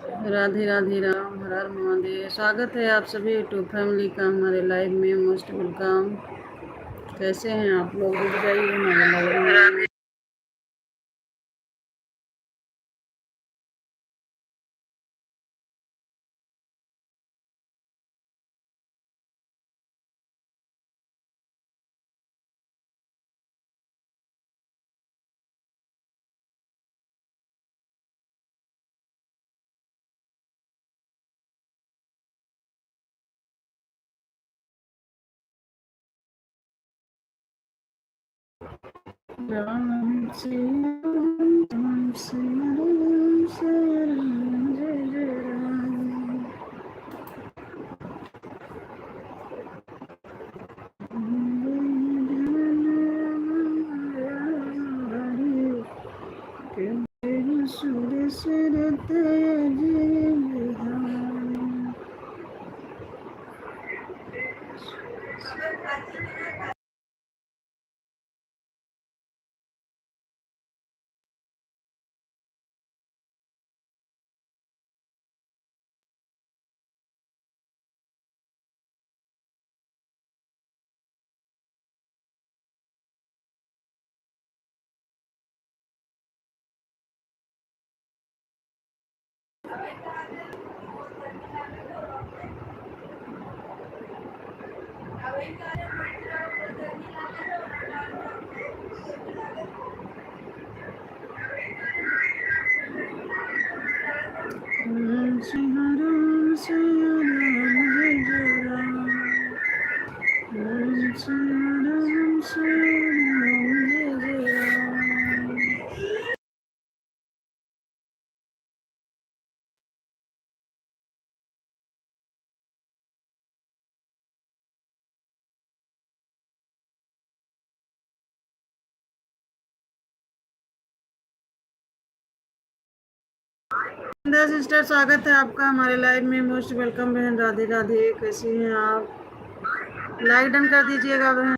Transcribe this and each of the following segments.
राधे राधे राम, हर हर महादेव। स्वागत है आप सभी यूट्यूब फैमिली का हमारे लाइव में। Most welcome. कैसे हैं आप लोग? रुक जाइए हमारे लाइव में। राम से राम से राम से राम, जय जय राम। सुर सुर तेज बिहार। राम सिया राम सिया राम, जय जय राम। राम सिया राम सिया राम, जय जय राम। सिस्टर, स्वागत है आपका हमारे लाइव में। मोस्ट वेलकम बहन। राधे राधे। कैसी हैं आप? लाइक डन कर दीजिएगा बहन।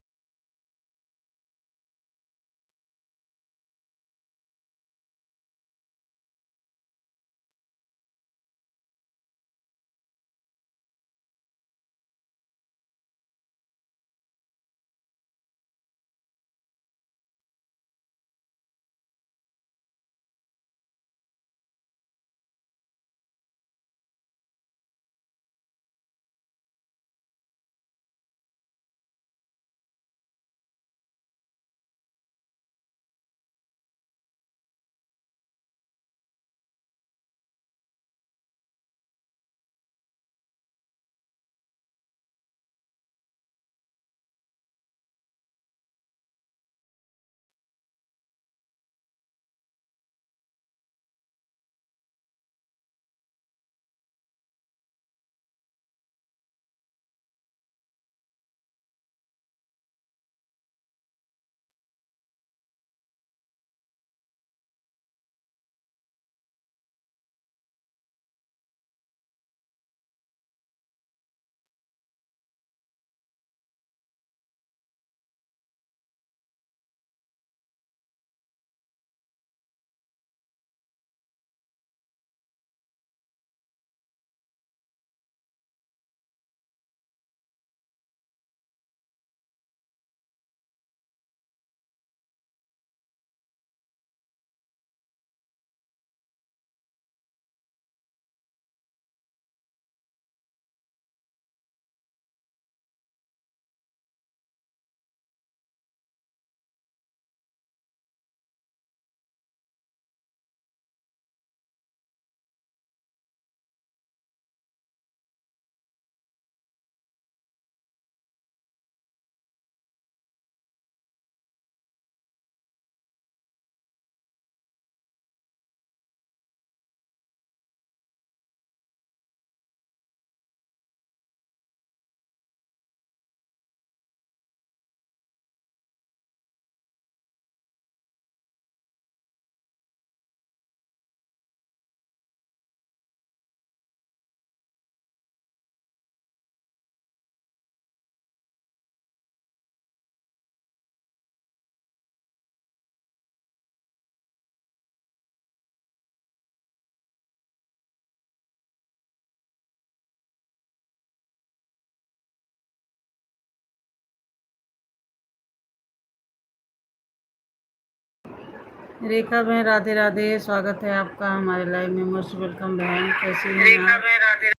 रेखा बहन राधे राधे, स्वागत है आपका हमारे लाइव में। मोस्ट वेलकम बहन, कैसी हैं रेखा आप? बहन राधे।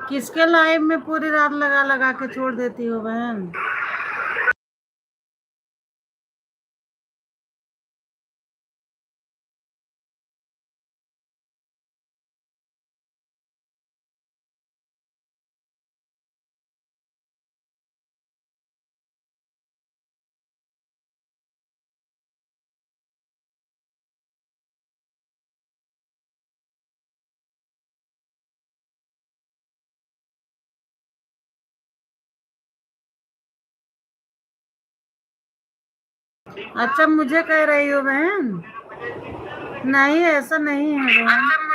किसके लाइव में पूरी रात लगा लगा के छोड़ देती हो बहन? अच्छा, मुझे कह रही हो बहन? नहीं, ऐसा नहीं है बहन।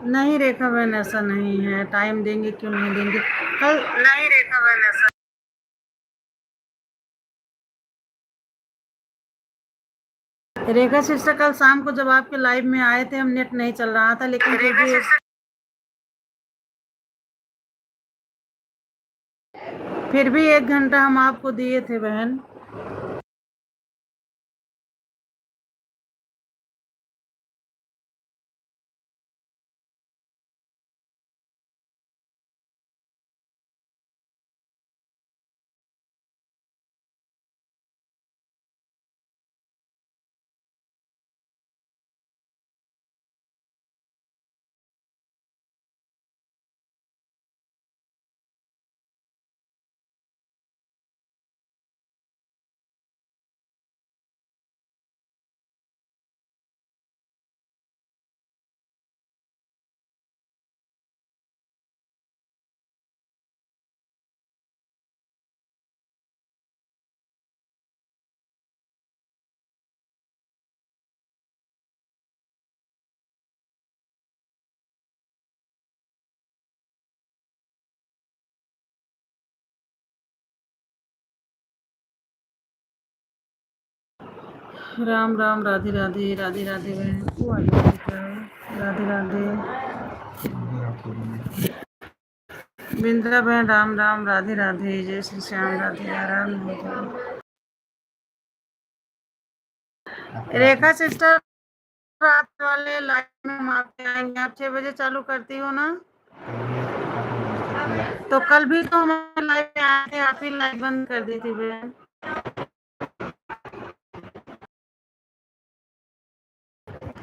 नहीं रेखा बहन, ऐसा नहीं है। टाइम देंगे, क्यों नहीं देंगे। कल नहीं रेखा बहन, ऐसा रेखा सिस्टर, कल शाम को जब आपके लाइव में आए थे, हम नेट नहीं चल रहा था, लेकिन फिर भी 1 घंटा हम आपको दिए थे बहन। राम राम, राधे राधे, राधे राधे बहन। वो आ जाओ बेटा। राधे राधे बिंद्रा बहन, राम राम, राधे राधे, जय श्री श्याम, राधे राम हो जाओ। रेखा सिस्टर, रात वाले लाइव में हम आपके आएंगे। आप 6 बजे चालू करती हो ना? तो कल भी तो हमारे लाइव में आए थे, आप ही लाइव बंद कर दी थी बहन।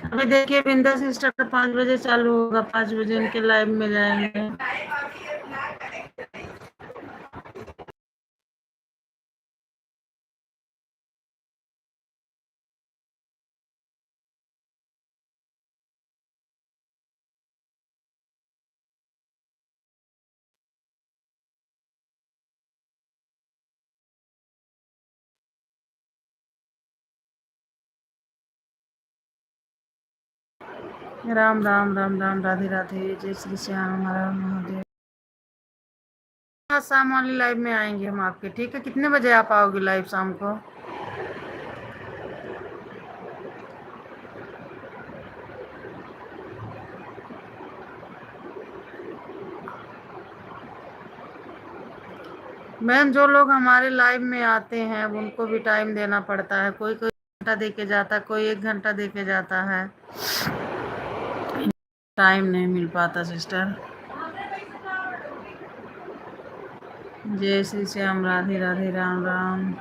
अभी देखिए, बिंदा सिस्टर का 5 बजे चालू होगा, 5 बजे उनके लाइव में जाएंगे। राम राम राम राम, राधे राधे, जय श्री श्याम, हर हर महादेव। आज शाम वाली लाइव में आएंगे हम आपके, ठीक है? कितने बजे आप आओगे लाइव शाम को? मैम, जो लोग हमारे लाइव में आते हैं उनको भी टाइम देना पड़ता है। कोई कोई घंटा दे के जाता है, कोई 1 घंटा दे के जाता है। टाइम नहीं मिल पाता सिस्टर। जय श्री श्याम, राधे राधे, राम राम।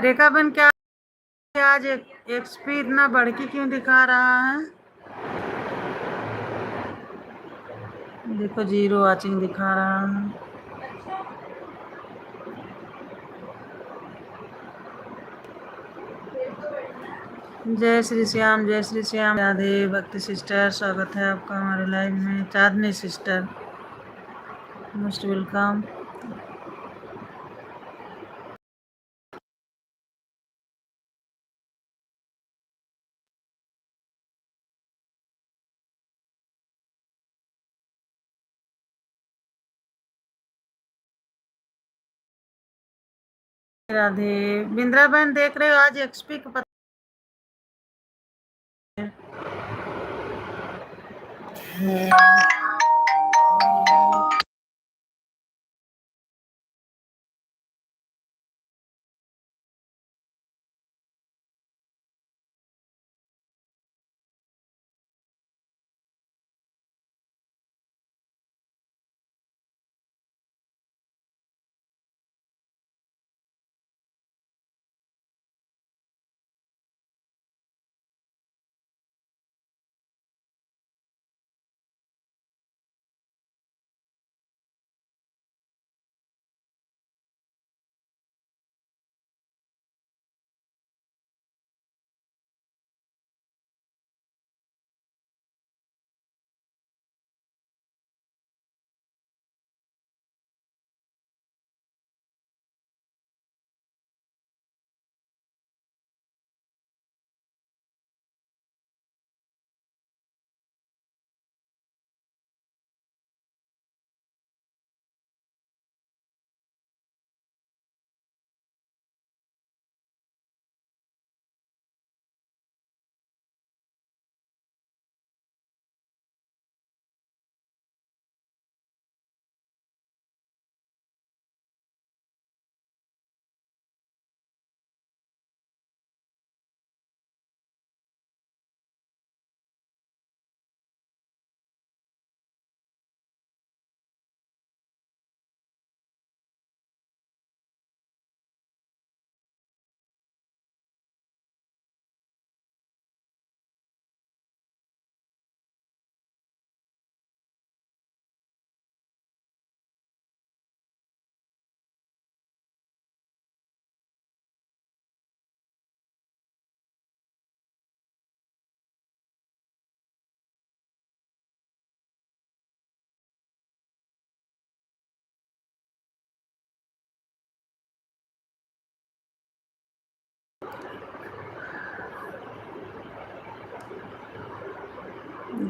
रेखा बहन, क्या आज एक्सपी इतना बढ़ के क्यों दिखा रहा है? देखो, 0 वॉचिंग दिखा रहा है। जय श्री श्याम, जय श्री श्याम, राधे भक्ति सिस्टर, स्वागत है आपका हमारे लाइव में। Chandni sister, most welcome. Radhe. Bindra बहन, देख रहे हो आज एक्सपी का पता है?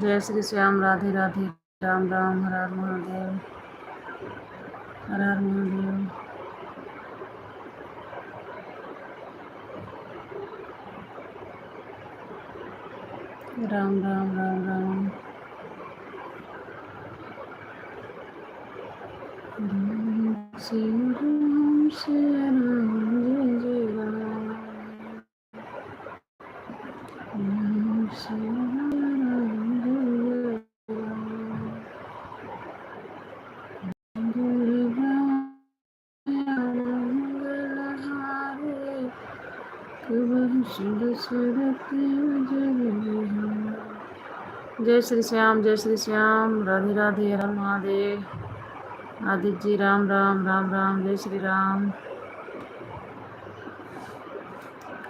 जय श्री श्याम, राधे राधे, राम राम, हर हर महादेव, हर हर महादेव। राम राम राम राम। श्री राम, श्री राम, जय जय राम। श्री राम, जय जय श्री श्याम, जय श्री श्याम, राधे राधे, हर महादेव। आदित्य जी, राम राम राम राम, जय श्री राम,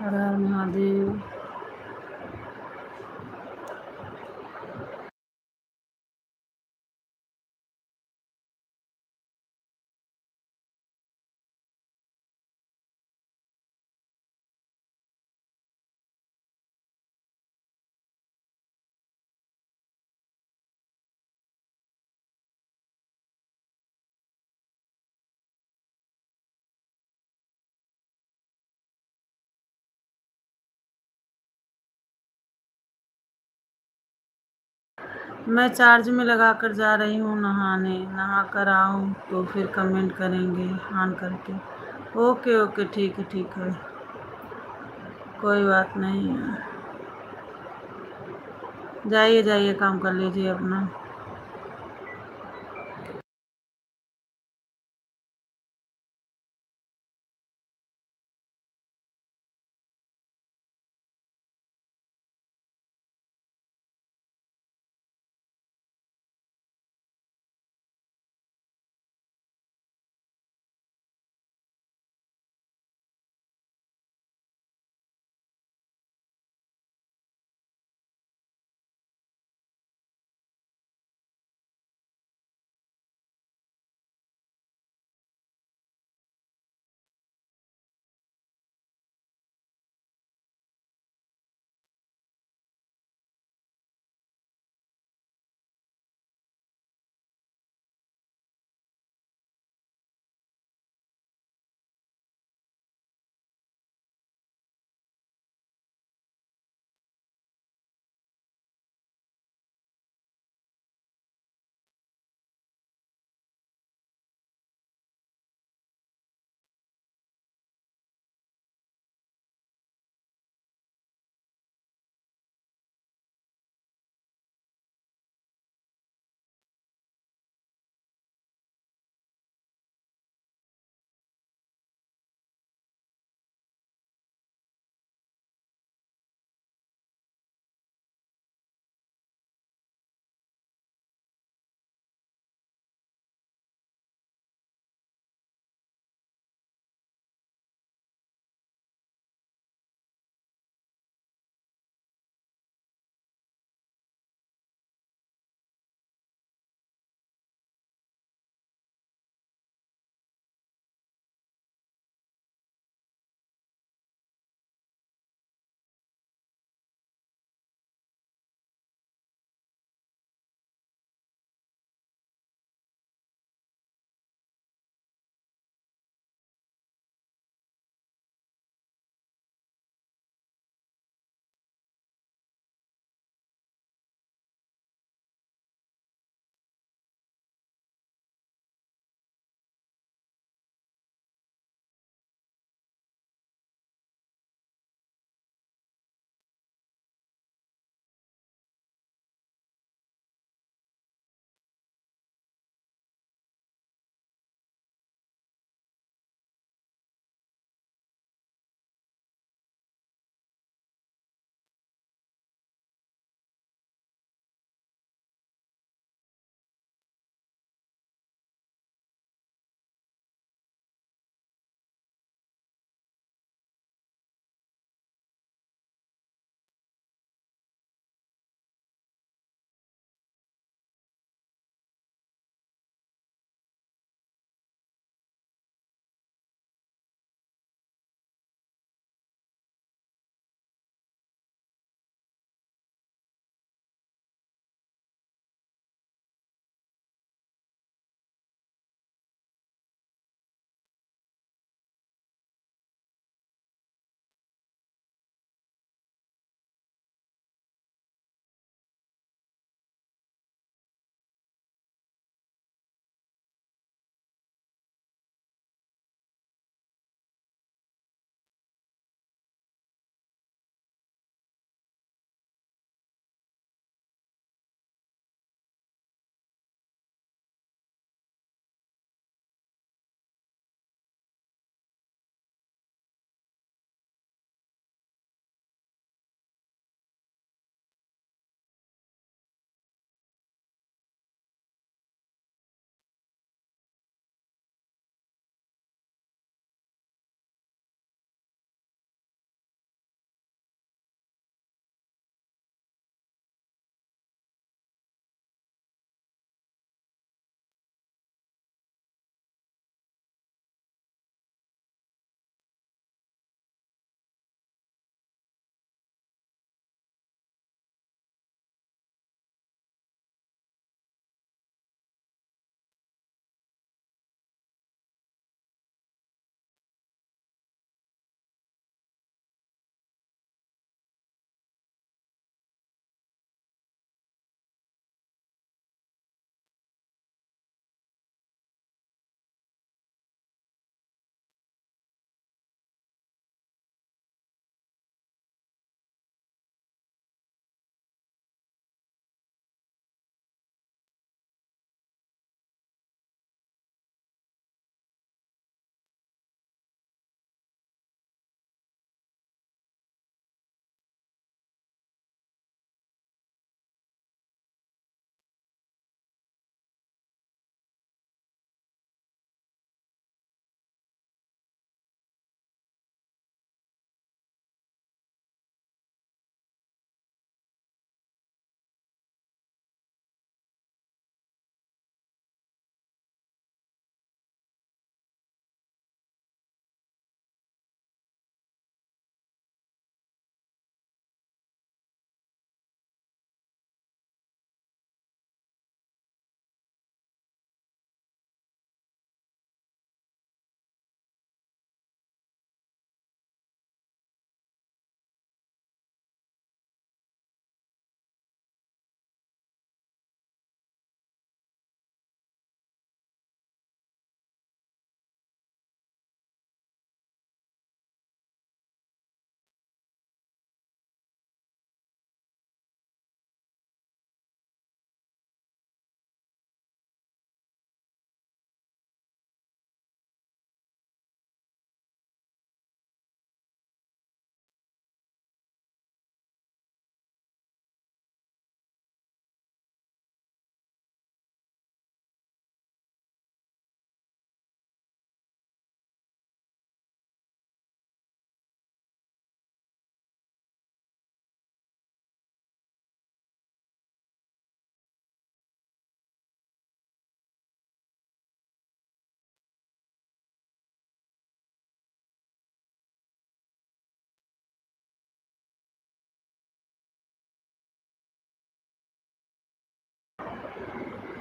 हर हर महादेव। मैं चार्ज में लगा कर जा रही हूँ नहाने, नहा कर आऊँ तो फिर कमेंट करेंगे ऑन करके। ओके ओके, ठीक है, कोई बात नहीं है। जाइए जाइए, काम कर लीजिए अपना।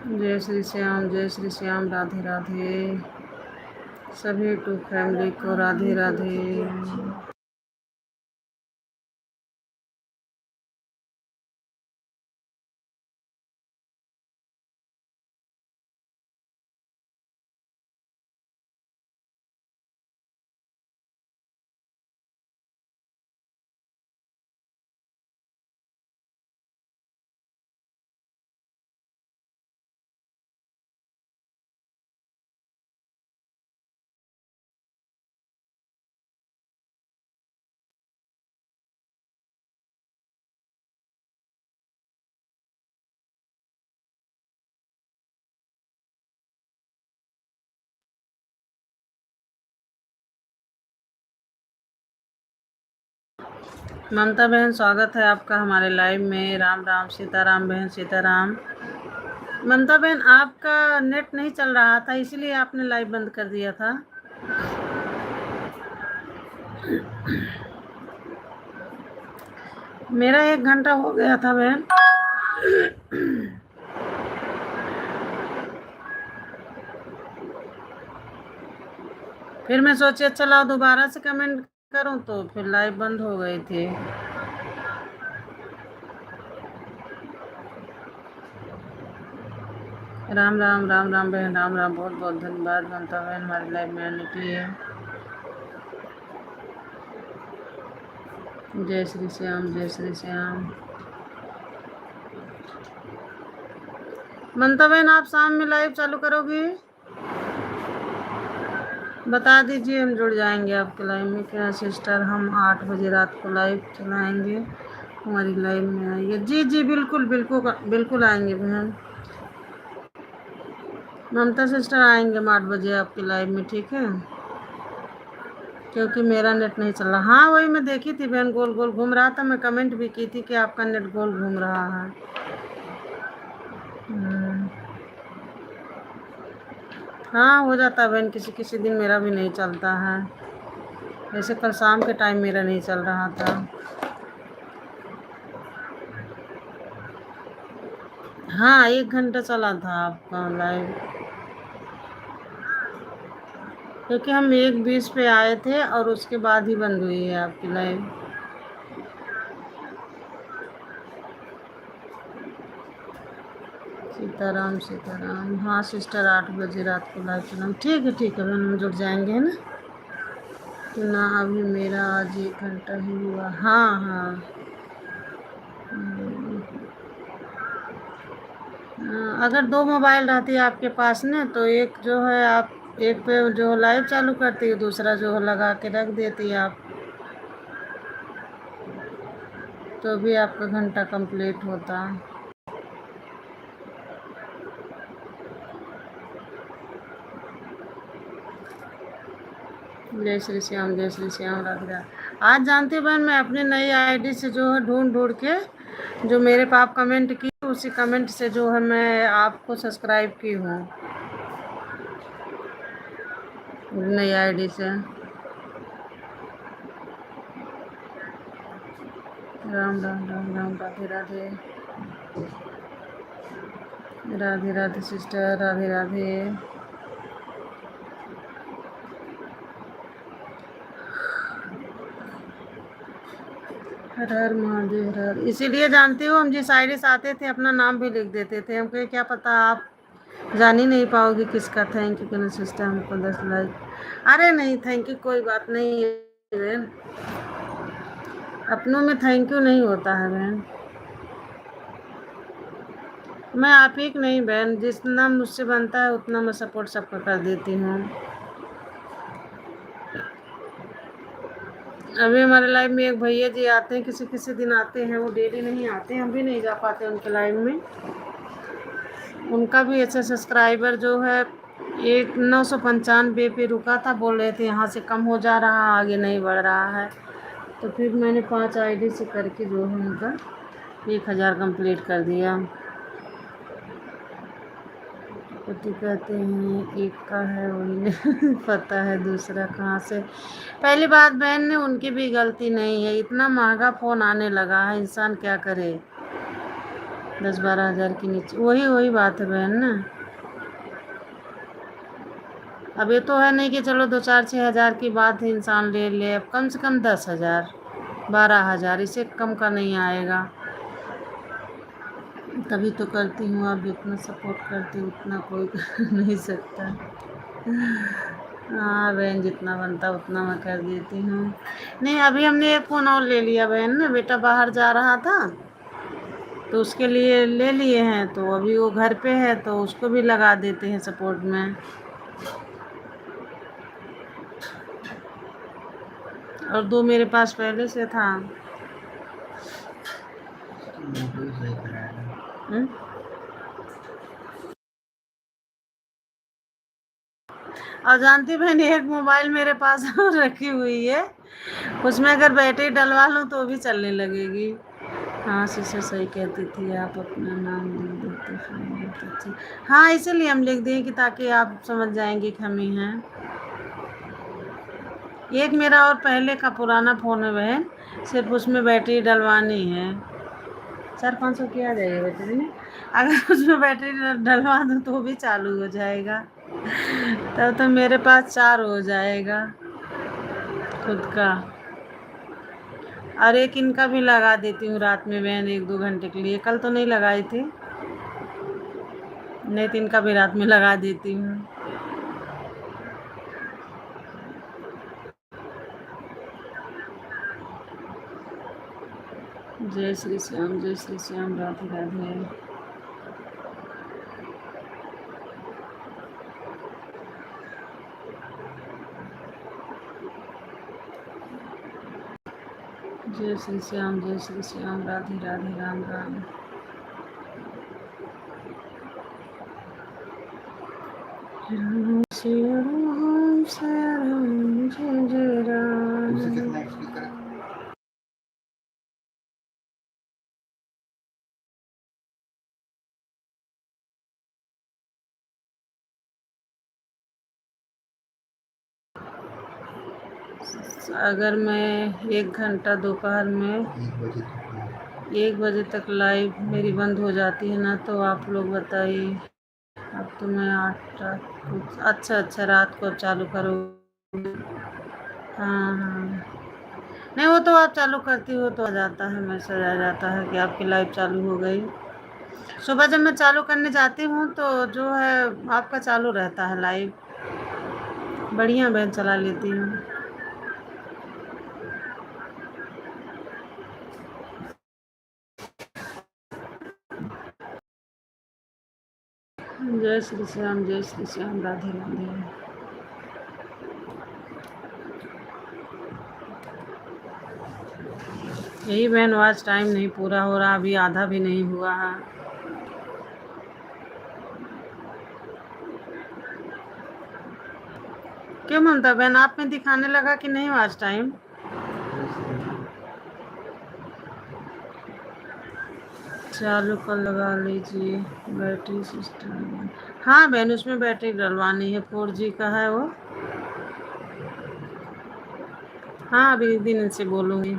जय श्री श्याम, राधे राधे। सभी टू फैमिली को राधे राधे। ममता बहन, स्वागत है आपका हमारे लाइव में। राम राम, सीताराम बहन, सीताराम। ममता बहन, आपका नेट नहीं चल रहा था, इसीलिए आपने लाइव बंद कर दिया था। मेरा 1 घंटा हो गया था बहन। फिर मैं सोची चलाओ दोबारा से कमेंट करूं, तो फिर लाइव बंद हो गई थी। राम राम, राम राम बहन, राम राम। बहुत बहुत धन्यवाद ममता बहन हमारे लाइव में आने के लिए। जय श्री श्याम, जय श्री श्याम। ममता बहन, आप शाम में लाइव चालू करोगी? बता दीजिए, हम जुड़ जाएंगे आपके लाइव में। क्या सिस्टर, हम 8 बजे रात को लाइव चलाएंगे, हमारी लाइव में आइए। जी जी, बिल्कुल बिल्कुल बिल्कुल आएंगे बहन। ममता सिस्टर, आएंगे हम 8 बजे आपके लाइव में, ठीक है? क्योंकि मेरा नेट नहीं चल रहा। हाँ, वही मैं देखी थी बहन, गोल गोल घूम रहा था। मैं कमेंट भी की थी कि आपका नेट गोल घूम रहा है। हाँ, हो जाता है बहन, किसी किसी दिन मेरा भी नहीं चलता है। वैसे कल शाम के टाइम मेरा नहीं चल रहा था। हाँ, 1 घंटा चला था आपका लाइव, क्योंकि हम 1:20 पे आए थे और उसके बाद ही बंद हुई है आपकी लाइव। सीताराम, सीताराम। हाँ सिस्टर, 8 बजे रात को लाइव चलाऊँ, ठीक है बहन, हम जुड़ जाएंगे, है ना? ना, अभी मेरा आज 1 घंटा ही हुआ। हाँ हाँ। अगर 2 मोबाइल रहती है आपके पास ना, तो एक जो है आप एक पे जो लाइव चालू करती है, दूसरा जो है लगा के रख देती है आप, तो भी आपका घंटा कंप्लीट होता। जय श्री श्याम, जय श्री श्याम, राधे राधे। आज जानती हो बहन, मैं अपनी नई आईडी से जो है ढूंढ ढूंढ के, जो मेरे पे आप कमेंट की, उसी कमेंट से जो है मैं आपको सब्सक्राइब की हूँ, नई आईडी से। राम राम, राम राम, राधे राधे। राधे राधे सिस्टर, राधे राधे। हर हर महादेव, हर हर। इसीलिए जानती हो, हम जिस आईडी से आते थे अपना नाम भी लिख देते थे, हमको क्या पता आप जान ही नहीं पाओगे किसका। थैंक यू कहना सिस्टर, हमको 10 लाइक। अरे नहीं, थैंक यू कोई बात नहीं है बहन, अपनों में थैंक यू नहीं होता है बहन। मैं आप ही की नहीं बहन, जितना मुझसे बनता है उतना मैं सपोर्ट सबका कर देती हूँ। अभी हमारे लाइव में एक भैया जी आते हैं, किसी किसी दिन आते हैं, वो डेली नहीं आते, हम भी नहीं जा पाते उनके लाइव में। उनका भी अच्छा सब्सक्राइबर जो है 995 पे रुका था, बोल रहे थे यहाँ से कम हो जा रहा, आगे नहीं बढ़ रहा है। तो फिर मैंने 5 आईडी से करके जो है उनका 1000 कंप्लीट कर दिया। पति कहते हैं एक का है, वही नहीं पता है दूसरा कहाँ से। पहली बात बहन ने, उनकी भी गलती नहीं है, इतना महंगा फ़ोन आने लगा है, इंसान क्या करे। 10-12 हज़ार के नीचे, वही वही बात है बहन ना। अब ये तो है नहीं कि चलो 2-4-6 हज़ार की बात है इंसान ले ले, अब कम से कम 10 हज़ार 12 हज़ार, इससे कम का नहीं आएगा। तभी तो करती हूँ, आप जितना सपोर्ट करते हो उतना कोई कर नहीं सकता। हाँ बहन, जितना बनता उतना मैं कर देती हूँ। नहीं, अभी हमने एक फ़ोन और ले लिया बहन ना, बेटा बाहर जा रहा था तो उसके लिए ले लिए हैं, तो अभी वो घर पे है तो उसको भी लगा देते हैं सपोर्ट में। और 2 मेरे पास पहले से था। हुँ? और जानती बहन, एक मोबाइल मेरे पास और रखी हुई है, उसमें अगर बैटरी डलवा लूँ तो भी चलने लगेगी। हाँ शीशा सही कहती थी, आप अपना नाम लिख देते फिर बहुत अच्छी। हाँ, इसीलिए हम लिख दिए कि ताकि आप समझ जाएंगे कि हम ही हैं। एक मेरा और पहले का पुराना फ़ोन है बहन, सिर्फ उसमें बैटरी डलवानी है। 400-500 की आ जाएगी बैटरी में, अगर उसमें बैटरी डलवा दूँ तो भी चालू हो जाएगा, तब तो मेरे पास 4 हो जाएगा खुद का। और एक इनका भी लगा देती हूँ रात में बहन, 1-2 घंटे के लिए। कल तो नहीं लगाई थी, नहीं तो इनका भी रात में लगा देती हूँ। जय श्री श्याम, जय श्री श्याम, राधे राधे। जय श्री श्याम, जय श्री श्याम, राधे राधे, राम राम। राम सिया राम, सिया राम, जय जय राम। अगर मैं 1 घंटा दोपहर में 1 बजे तक लाइव मेरी बंद हो जाती है ना, तो आप लोग बताइए। अब तो मैं 8 रात को, अच्छा रात को अब चालू करूँगी। हाँ हाँ, नहीं वो तो आप चालू करती हो तो आ जाता है, मैसेज आ जाता है कि आपकी लाइव चालू हो गई। सुबह जब मैं चालू करने जाती हूँ तो जो है आपका चालू रहता है लाइव। बढ़िया बहन, चला लेती हूँ। जय श्री श्याम, जय श्री श्याम, राधे राधे। यही बहन, आज टाइम नहीं पूरा हो रहा, अभी आधा भी नहीं हुआ है। क्यों ममता बहन, आप में दिखाने लगा कि नहीं आज टाइम? चालू कर लगा लीजिए बैटरी सिस्टम। हाँ बहन, उसमें बैटरी डलवानी है, 4G का है वो। हाँ, अभी एक दिन इनसे बोलूँगी।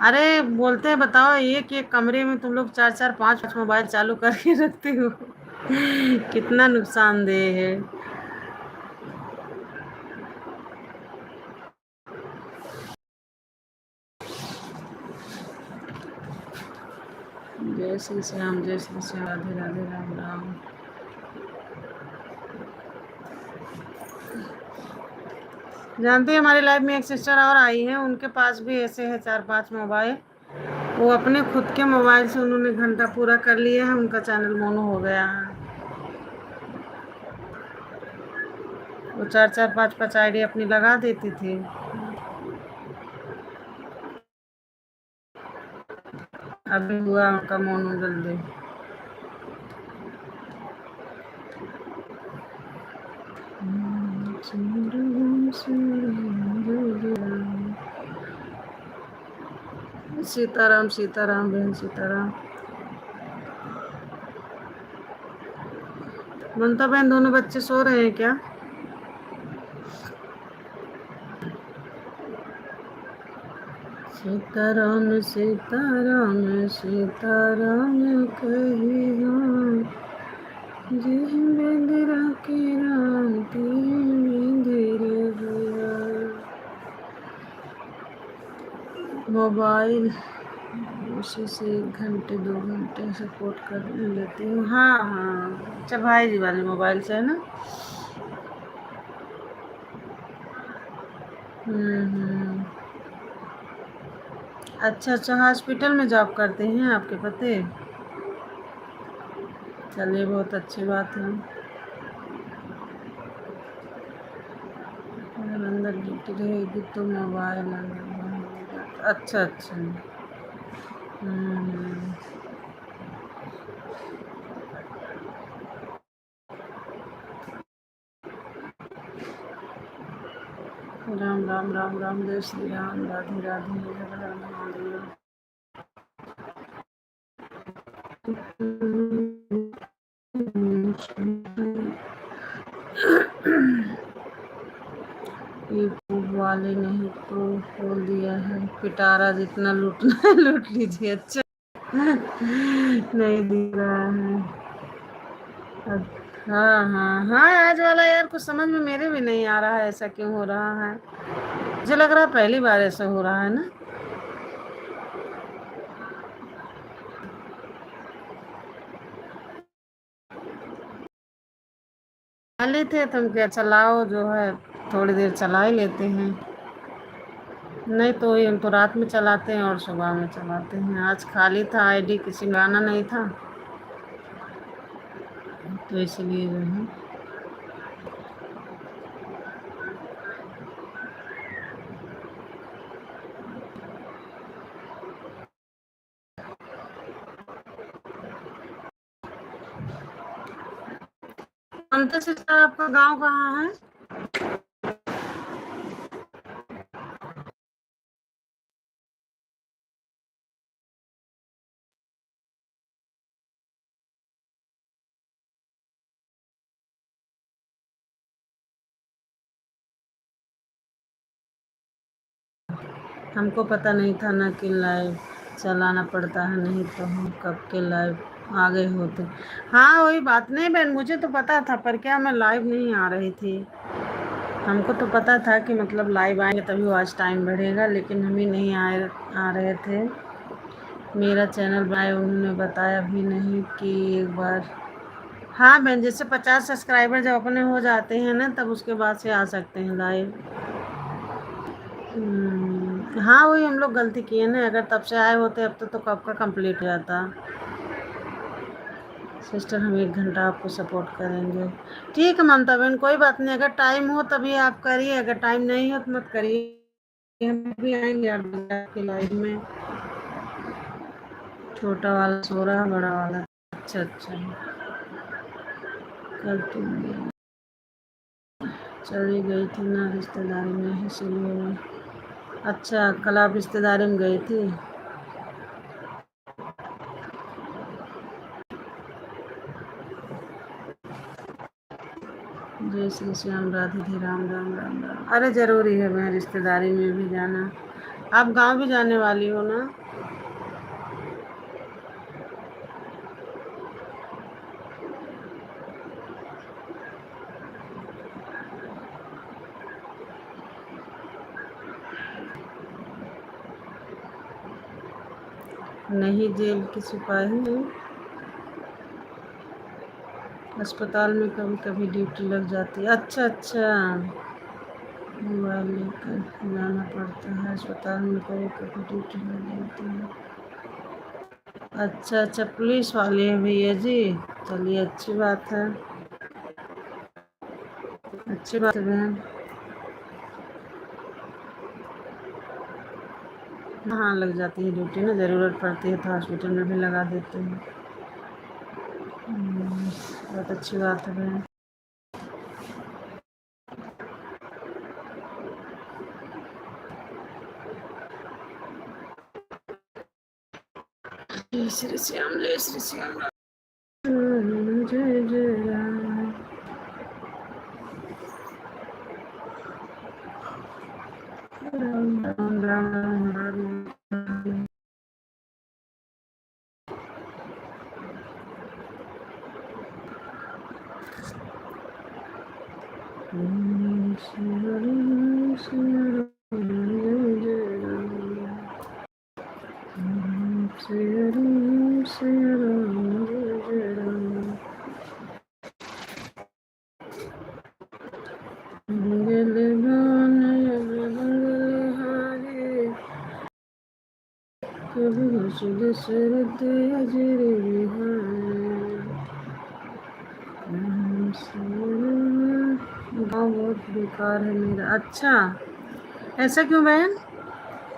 अरे बोलते हैं, बताओ एक एक कमरे में तुम लोग 4-4 5-5 मोबाइल चालू करके रखते हो। कितना नुकसानदेह है। जय श्री श्याम, जय श्री श्याम, राधे राधे, राम राम। जानते हैं, हमारी लाइफ में एक सिस्टर और आई है, उनके पास भी ऐसे है 4-5 मोबाइल। वो अपने खुद के मोबाइल से उन्होंने घंटा पूरा कर लिया है, उनका चैनल मोनो हो गया है। वो 4-4 5-5 आईडी अपनी लगा देती थी। अभी हुआ उनका मोनो जल्दी। सीताराम, सीताराम बहन, सीताराम। ममता बहन, दोनों बच्चे सो रहे हैं क्या? सीताराम सीताराम सीताराम कही हम, जिह बेंदरा के राम तिह बेंदर गया। मोबाइल उसी से 1 घंटे 2 घंटे सपोर्ट कर लेती हूँ। हाँ हाँ, अच्छा भाई जी वाले मोबाइल से है ना। हम्म। अच्छा अच्छा, हॉस्पिटल में जॉब करते हैं आपके पति? चलिए बहुत अच्छी बात है। अगर अंदर ड्यूटी रहेगी तो मोबाइल अंदर। अच्छा अच्छा। हम्म। राम राम राम राम, जय श्री राम, राधे राधे, हर हर महादेव। यूट्यूब वाले नहीं तो खोल दिया है, पिटारा जितना लूटना है लूट लीजिए। अच्छा नहीं दिख रहा है। हाँ हाँ हाँ, आज वाला यार कुछ समझ में मेरे भी नहीं आ रहा है, ऐसा क्यों हो रहा है। मुझे लग रहा है पहली बार ऐसा हो रहा है ना। खाली थे तुम क्या, चलाओ जो है, थोड़ी देर चला ही लेते हैं। नहीं तो ये हम तो रात में चलाते हैं और सुबह में चलाते हैं। आज खाली था, आईडी किसी में आना नहीं था, तो इसलिए जो है। अंतर से आपका गांव कहाँ है? हमको पता नहीं था ना कि लाइव चलाना पड़ता है, नहीं तो हम कब के लाइव आ गए होते। हाँ वही बात नहीं बहन, मुझे तो पता था, पर क्या मैं लाइव नहीं आ रही थी। हमको तो पता था कि मतलब लाइव आएंगे तभी वॉच टाइम बढ़ेगा, लेकिन हम ही नहीं आ रहे थे। मेरा चैनल बनाए उन्होंने बताया भी नहीं कि एक बार। हाँ बहन, जैसे 50 सब्सक्राइबर जब अपने हो जाते हैं ना, तब उसके बाद से आ सकते हैं लाइव। हाँ वही हम लोग गलती किए ना, अगर तब से आए होते अब तो कब का कंप्लीट हो जाता। सिस्टर हम 1 घंटा आपको सपोर्ट करेंगे। ठीक है ममता बहन, कोई बात नहीं, अगर टाइम हो तभी आप करिए, अगर टाइम नहीं हो तो मत करिए। हम भी आएंगे आपके लाइव में। छोटा वाला सो रहा है, बड़ा वाला। अच्छा अच्छा, कल तुम चली गई थी ना रिश्तेदारी में, इसीलिए। अच्छा, कल आप रिश्तेदारी में गई थी। जय श्री श्याम, राधे थे, राम राम राम राम। अरे जरूरी है मैं रिश्तेदारी में भी जाना। आप गांव भी जाने वाली हो ना? नहीं, जेल की सिपाही हूँ। अस्पताल में कभी कभी ड्यूटी लग जाती है। अच्छा अच्छा, मोबाइल लेकर जाना पड़ता है अस्पताल में, कभी कभी ड्यूटी लग जाती है। अच्छा अच्छा, पुलिस वाले हैं भैया जी। चलिए अच्छी बात है, अच्छी बात है बहन। हाँ लग जाती है ड्यूटी ना, ज़रूरत पड़ती है तो हॉस्पिटल में भी लगा देते हैं। बहुत अच्छी बात है बहन। जय श्री श्याम, जय श्री श्याम, जय जय राम। राम राम राम राम। बहुत बेकार है मेरा। अच्छा, ऐसा क्यों बहन?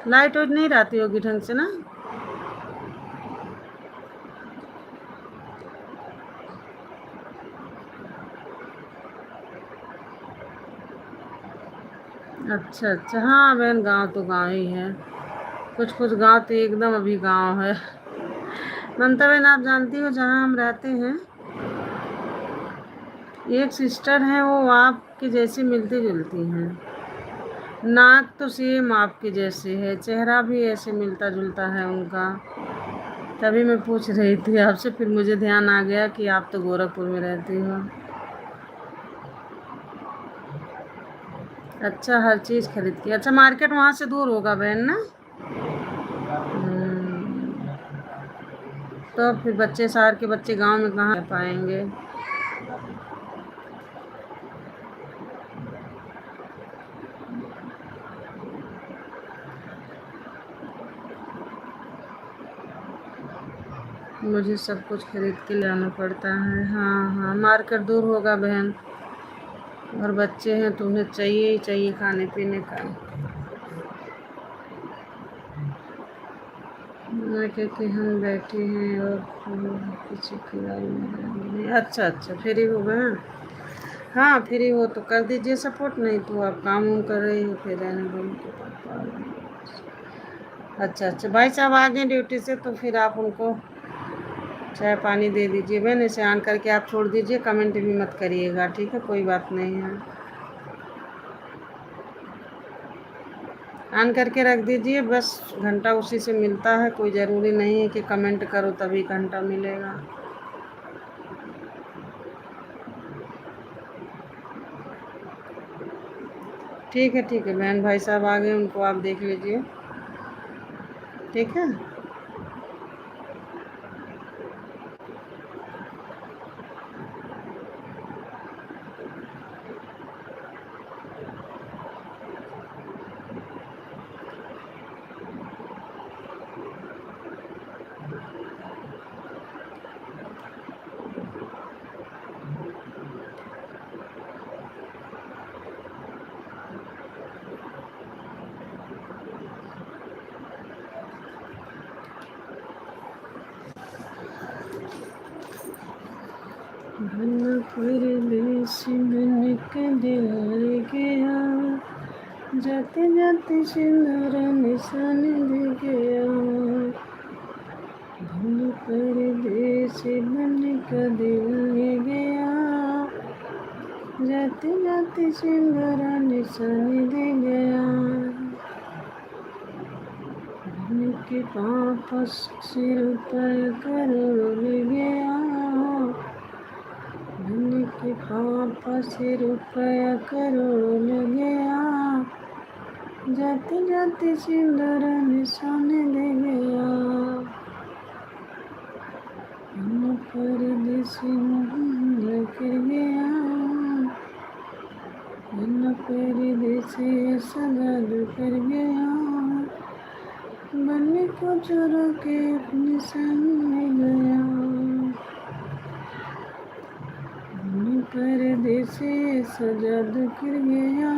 लाइट वाइट नहीं रहती होगी ढंग से ना? अच्छा अच्छा, हाँ बहन, गांव तो गांव ही है। कुछ कुछ गांव तो एकदम अभी गांव है। ममता बहन, आप जानती हो जहाँ हम रहते हैं, एक सिस्टर हैं, वो आपके जैसी मिलती जुलती हैं। नाक तो सेम आपके जैसे है, चेहरा भी ऐसे मिलता जुलता है उनका। तभी मैं पूछ रही थी आपसे, फिर मुझे ध्यान आ गया कि आप तो गोरखपुर में रहती हो। अच्छा, हर चीज़ खरीद के। अच्छा, मार्केट वहाँ से दूर होगा बहन ना? तो फिर बच्चे, शहर के बच्चे गांव में कहाँ रह पाएंगे? मुझे सब कुछ खरीद के लाना पड़ता है। हाँ हाँ, मार्केट दूर होगा बहन, और बच्चे हैं तो उन्हें चाहिए ही चाहिए खाने पीने का। मैं क्योंकि हम बैठे हैं और किसी खिलाई में। अच्छा अच्छा, फ्री हो बहन? हाँ, फ्री हो तो कर दीजिए सपोर्ट, नहीं तो आप काम वाम कर रही हो, फिर रहने दो उनके पापा। अच्छा अच्छा, भाई साहब आ गए ड्यूटी से, तो फिर आप उनको चाय पानी दे दीजिए बहन। इसे ऑन करके आप छोड़ दीजिए, कमेंट भी मत करिएगा, ठीक है? कोई बात नहीं है, ऑन करके रख दीजिए। बस घंटा उसी से मिलता है, कोई ज़रूरी नहीं है कि कमेंट करो तभी घंटा मिलेगा। ठीक है बहन, भाई साहब आ गए, उनको आप देख लीजिए, ठीक है? परदेश बन के दिल गया, जाते जाते सिंदूर निशान दे गया। परदेश बन के दिल गया, जाते जाते सिंदूर निशान दे गया। के पापस सिर पर करोड़ ले गया, के पापा से रुपया करोड़ ले गया। जाते जाते सिंदूर निशान दे गया। परदेसी कर गया, परदेसी सजा कर गया। बन्ने को चोरा के अपने संग ले गया। परदेसी सजा कर गया,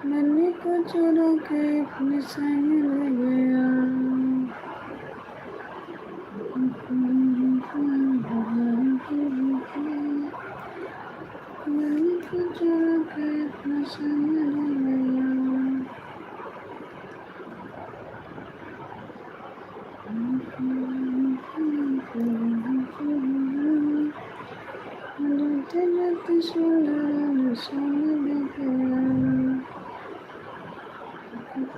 बन्ने को चोरा के अपने संग ले गया। बन्ने को चोरा के अपने संग ले गया। जाते जाते सिंदूर निशान दे गया। सिंदूर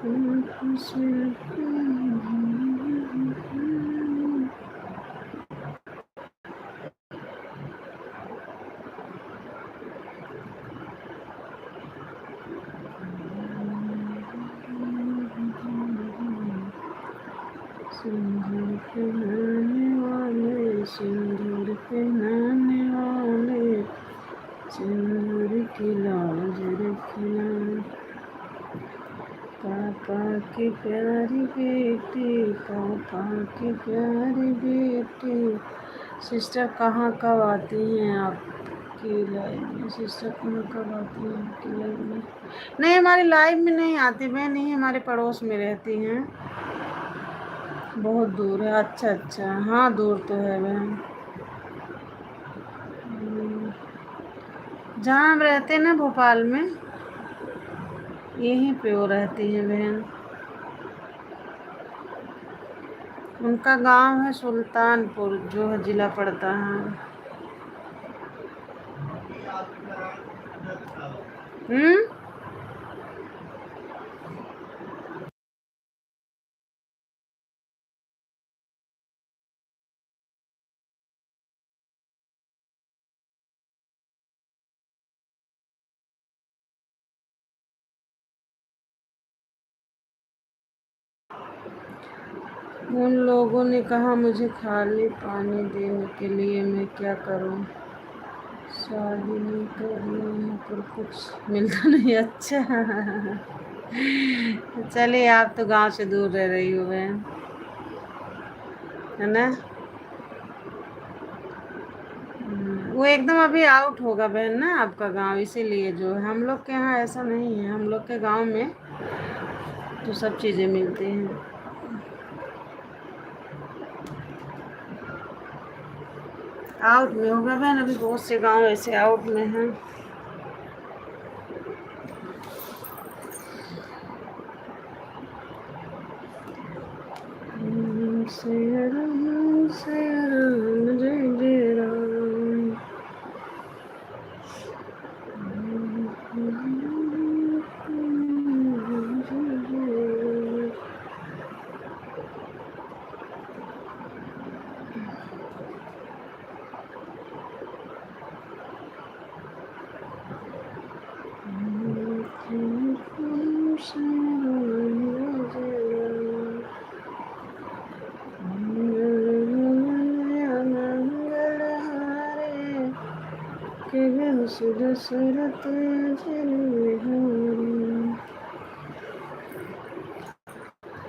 पहनाने वाले सिंदूर पहनाने वाले सिंदूर की लाज रखना। पापा की प्यारी बेटी, पापा की प्यारी बेटी। सिस्टर कहाँ कब आती हैं आपकी लाइव में? सिस्टर कहाँ कब आती हैं आपकी लाइव में? नहीं, हमारी लाइव में नहीं आती बहन, नहीं हमारे पड़ोस में रहती हैं। बहुत दूर है। अच्छा अच्छा, हाँ दूर तो है बहन। जहाँ हम रहते हैं ना भोपाल में, यहीं पे वो रहती हैं बहन। उनका गांव है सुल्तानपुर, जो है जिला पड़ता है। उन लोगों ने कहा मुझे खाली पानी देने के लिए, मैं क्या करूं? शादी नहीं करना, यहाँ पर कुछ मिलता नहीं। अच्छा चलिए, आप तो गांव से दूर रह रही हो बहन, है ना? वो एकदम अभी आउट होगा बहन ना आपका गांव, इसीलिए जो है हम लोग के यहाँ ऐसा नहीं है। हम लोग के गांव में तो सब चीज़ें मिलती हैं। आउट में होगा बहन, अभी बहुत से गांव ऐसे आउट में हैं। जय राम जय जय राम। दशरथ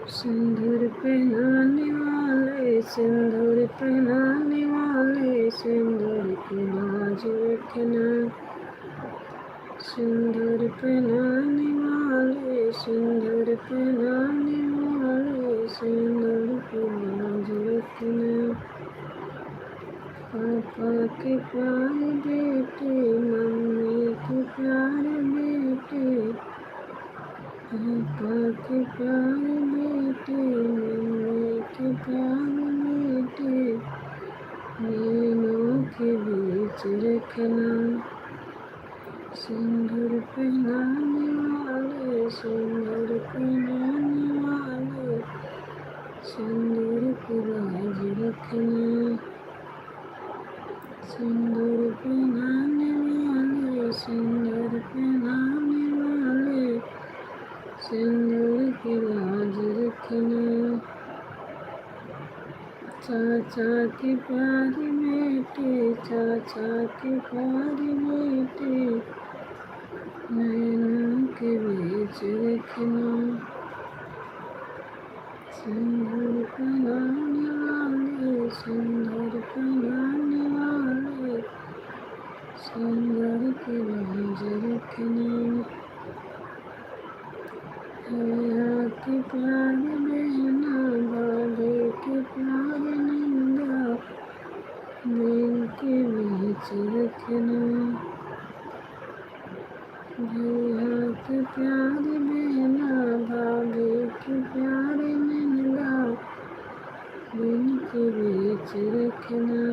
सिंदूर पहनाने वाले सिंदूर पहनाने वाले सिंदूर की लाज रखना। सिंदूर पहनाने वाले सिंदूर पहनाने वाले सिंदूर की लाज रखना। पापा के प्यारे बेटे, मम्मी के प्यारे बेटे, पापा के प्यारे बेटे, मम्मी के प्यारे बेटे, नैनों के बीच रखना। सिंदूर पहनाने वाले सिंदूर पहनाने वाले सिंदूर की लाज रखना। सिंदूर पहनाने वाले सिंदूर पहनाने वाले सिंदूर की लाज रखना। चाचा की प्यारी बेटी, चाचा की प्यारी बेटी, नैनों के बीच रखना। सिंदूर पहनाने वाले सिंदूर पहनाने वाले सिंदूर की लाज रखना। भैया की प्यारी बहना, भाभी की प्यारी नंदा, दिल के बीच रखना। भैया की प्यारी बहना, भाभी की प्यारी नंदा, दिल के बीच रखना।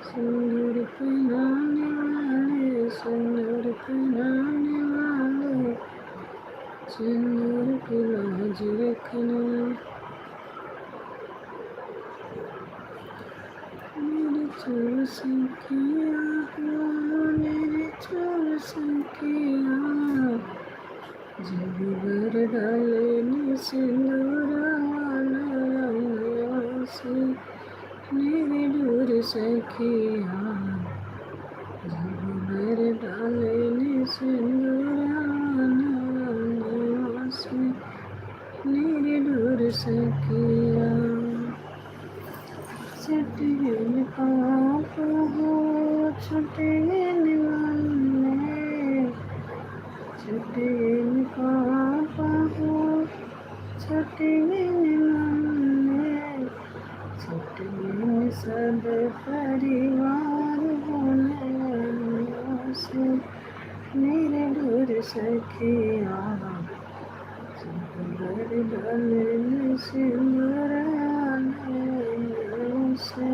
सिंदूर पहनाने वाले सिंदूर पहनाने वाले सिंदूर की लाज रखना, मेरे चोर सखिया हो, मेरे चोर सखिया, जब बर डाले सिंदूरा से, मेरे दूर सखिया, जब बर डाले सिंदूरा से, मेरे दूर सखिया, छुट्टी पाप हो, छुट्टी निवाले, छुट्टी पाप हो, छुट्टी निवाले, छुट्टी सब परिवार होने से, मेरे दूर सखिया, बर डाले सिंदूरा से,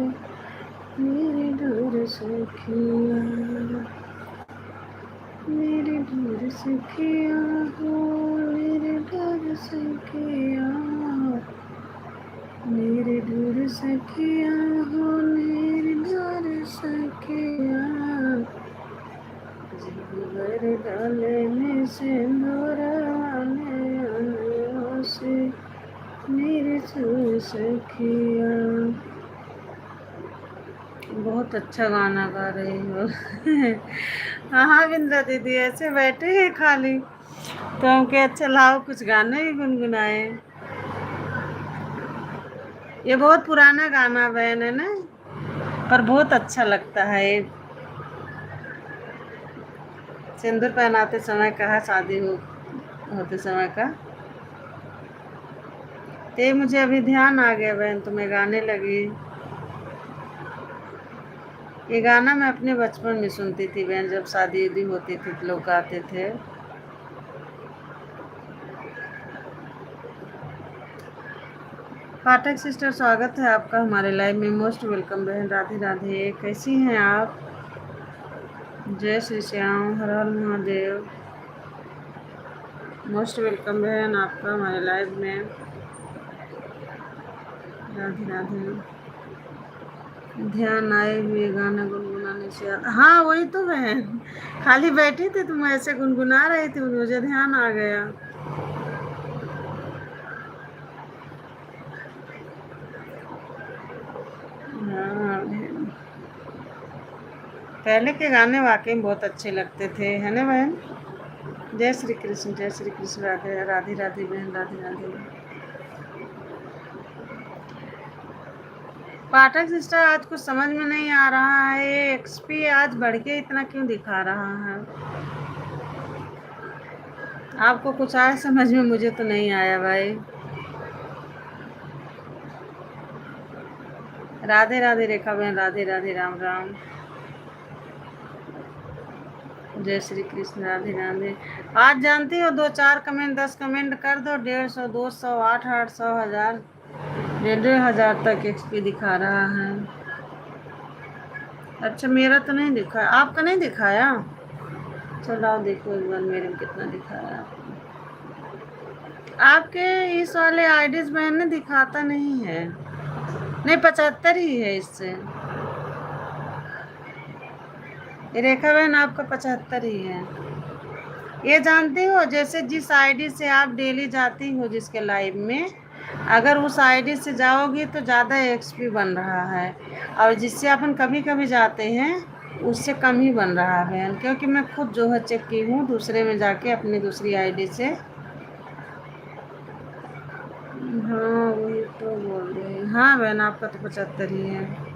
मेरे दूर सखिया, मेरे दूर सखिया हो, मेरे दूर सखिया, मेरे दूर सखिया हो, मेरे दूर सखिया, जब बर डाले सिंदूरा से, मेरे चोर सखिया। बहुत अच्छा गाना गा रही हो। हाँ बिंद्रा दीदी, ऐसे बैठे हैं खाली तो हम क्या, अच्छा लाओ कुछ गाने ही गुनगुनाए। ये बहुत पुराना गाना बहन है ना, पर बहुत अच्छा लगता है। सिंदूर पहनाते समय कहा, शादी होते समय का। ते मुझे अभी ध्यान आ गया बहन, तो मैं गाने लगी। ये गाना मैं अपने बचपन में सुनती थी बहन, जब शादी उदी होती थी तो लोग गाते थे। पाठक सिस्टर, स्वागत है आपका हमारे लाइव में, मोस्ट वेलकम बहन। राधे राधे, कैसी हैं आप? जय श्री श्याम, हर हर महादेव। मोस्ट वेलकम बहन आपका हमारे लाइव में। राधे राधे। ध्यान आए हुए गाना गुनगुनाने से, हाँ वही तो बहन, खाली बैठी थी तो मैं ऐसे गुनगुना रही थी, मुझे ध्यान आ गया। हाँ, पहले के गाने वाकई बहुत अच्छे लगते थे, है ना बहन? जय श्री कृष्ण, जय श्री कृष्ण। राधे राधे राधे बहन, राधे राधे। पाठक सिस्टर, आज कुछ समझ में नहीं आ रहा है, एक्सपी आज बढ़ के इतना क्यों दिखा रहा है? आपको कुछ आया समझ में? मुझे तो नहीं आया भाई। राधे राधे रेखा बहन, राधे राधे, राम राम, जय श्री कृष्ण, राधे राधे। आज जानती हो, 2-4 कमेंट 10 कमेंट कर दो, 150, 200, 800, 1000, 1500 तक एक्सपी दिखा रहा है। अच्छा, मेरा तो नहीं दिखा, आपका नहीं दिखाया? चलो आओ देखो एक बार मेरे में कितना दिखाया आपके। इस वाले आईडीज बहन ने दिखाता नहीं है, नहीं 75 ही है इससे। ये रेखा बहन आपका 75 ही है। ये जानती हो, जैसे जिस आईडी से आप डेली जाती हो जिसके लाइव में, अगर उस आईडी से जाओगी तो ज़्यादा एक्सपी बन रहा है, और जिससे अपन कभी कभी जाते हैं उससे कम ही बन रहा है। क्योंकि मैं खुद जो है चेक की हूँ दूसरे में जाके, अपनी दूसरी आईडी से। हाँ वही तो बोल रही हैं। हाँ बहन, आपका तो 75 ही है।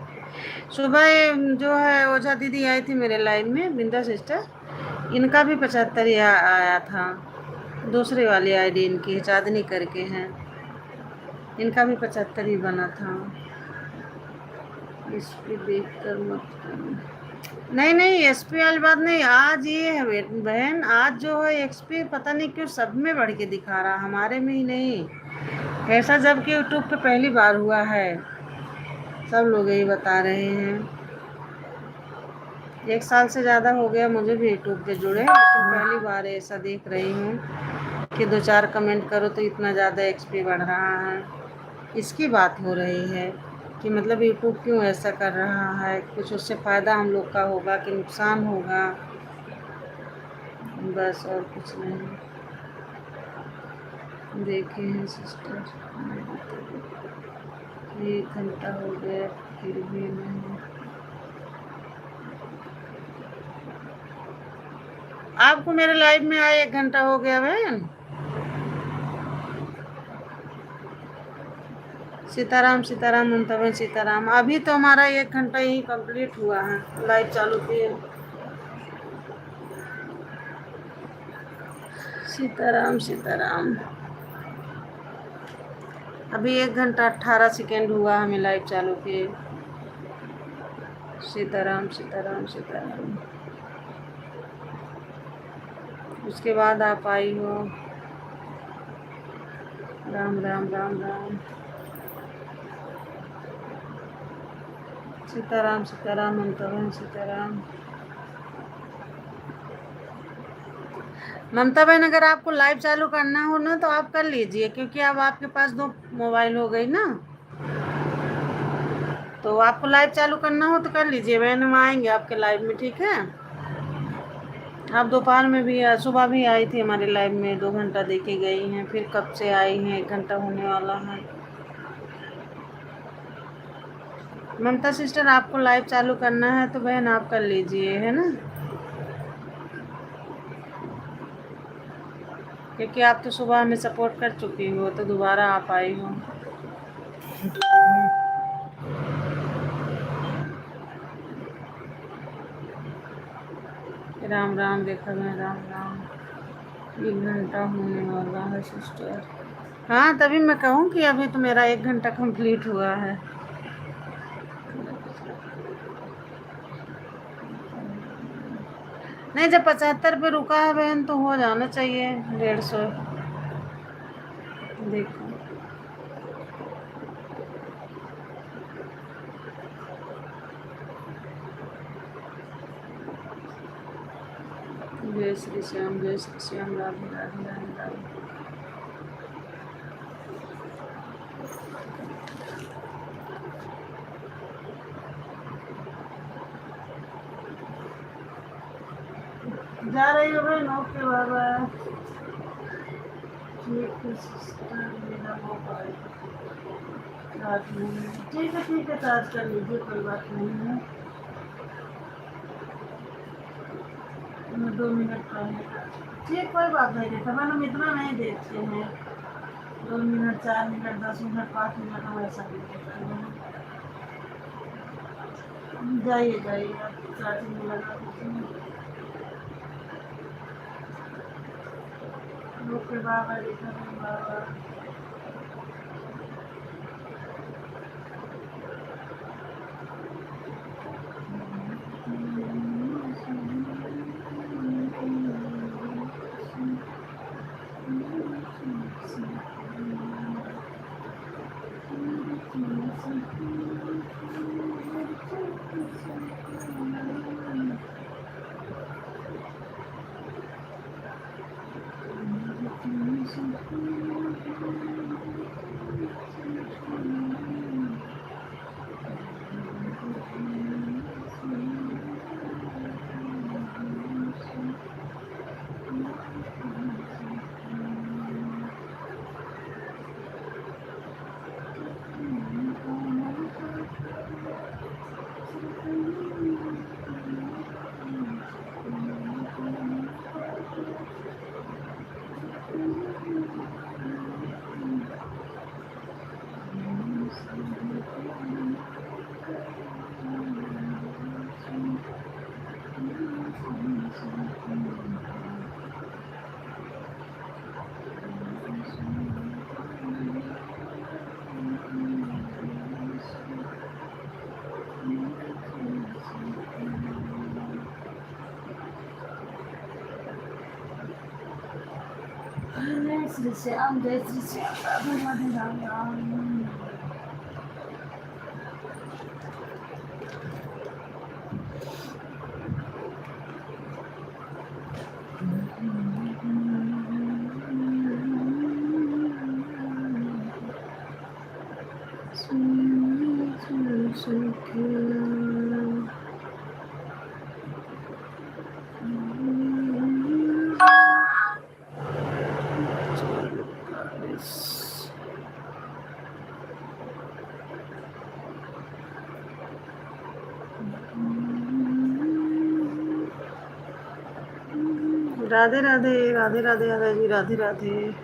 सुबह जो है ओझा दीदी आई थी मेरे लाइव में, बिंदा सिस्टर, इनका भी 75 ही आया था। दूसरी वाली आईडी इनकी चांदनी करके हैं, इनका भी 75 ही बना था। इस पे देख कर मत, नहीं नहीं एसपी वाली बात नहीं। आज ये है बहन, आज जो है एक्सपी पता नहीं क्यों सब में बढ़ के दिखा रहा, हमारे में ही नहीं। ऐसा जबकि यूट्यूब पे पहली बार हुआ है, सब लोग यही बता रहे हैं। 1 साल से ज़्यादा हो गया मुझे भी यूट्यूब पे जुड़े, लेकिन पहली बार ऐसा देख रही हूँ कि 2-4 कमेंट करो तो इतना ज़्यादा एक्सपी बढ़ रहा है। इसकी बात हो रही है कि मतलब यूट्यूब क्यों ऐसा कर रहा है, कुछ उससे फ़ायदा हम लोग का होगा कि नुकसान होगा, बस और कुछ नहीं। देखे हैं सिस्टर, 1 घंटा हो गया फिर भी नहीं। आपको मेरे लाइव में आए 1 घंटा हो गया बहन। सीताराम सीताराम ममता बहन सीताराम। अभी तो हमारा 1 घंटा ही कंप्लीट हुआ है लाइव चालू किए। सीताराम सीताराम। अभी 1 घंटा 18 सेकेंड हुआ हमें लाइव चालू किए। सीताराम सीताराम सीताराम। उसके बाद आप आई हो। राम राम राम राम। सीताराम सीताराम ममता बहन सीताराम। ममता बहन अगर आपको लाइव चालू करना हो ना तो आप कर लीजिए, क्योंकि अब आपके पास 2 मोबाइल हो गई ना, तो आपको लाइव चालू करना हो तो कर लीजिए बहन, हम आएंगे आपके लाइव में, ठीक है। आप दोपहर में भी सुबह भी आई थी हमारे लाइव में, 2 घंटा देके गई हैं, फिर कब से आई हैं, 1 घंटा होने वाला है। ममता सिस्टर आपको लाइव चालू करना है तो बहन आप कर लीजिए, है ना, क्योंकि आप तो सुबह हमें सपोर्ट कर चुकी हो तो दोबारा आप आई हो। राम राम रेखा में राम राम। 1 घंटा होने वाला है सिस्टर। हाँ तभी मैं कहूँ कि अभी तो मेरा 1 घंटा कंप्लीट हुआ है। नहीं, जब 75 पे रुका है बहन तो हो जाना चाहिए 150। देखो जय श्री श्याम जय श्री श्याम राधे राधे राधे राधे। जा रही हो बहन, ओके बाबा। ठीक है सिस्टर, मेरा मोबाइल चार्ज नहीं है। ठीक है चार्ज कर लीजिए, कोई बात नहीं है। मैं 2 मिनट पहले ठीक, कोई बात नहीं देखा मैंने, हम इतना नहीं देखते हैं। 2 मिनट 4 मिनट 10 मिनट 5 मिनट हम ऐसा नहीं देखते हैं। जाइए जाइए, आप चार्जिंग में लगा दीजिए। ओके बाबा देखा बाबा। श्री श्याम जय श्री श्याम राधे राधे राम राम। राधे राधे राधे राधे राधे जी राधे राधे।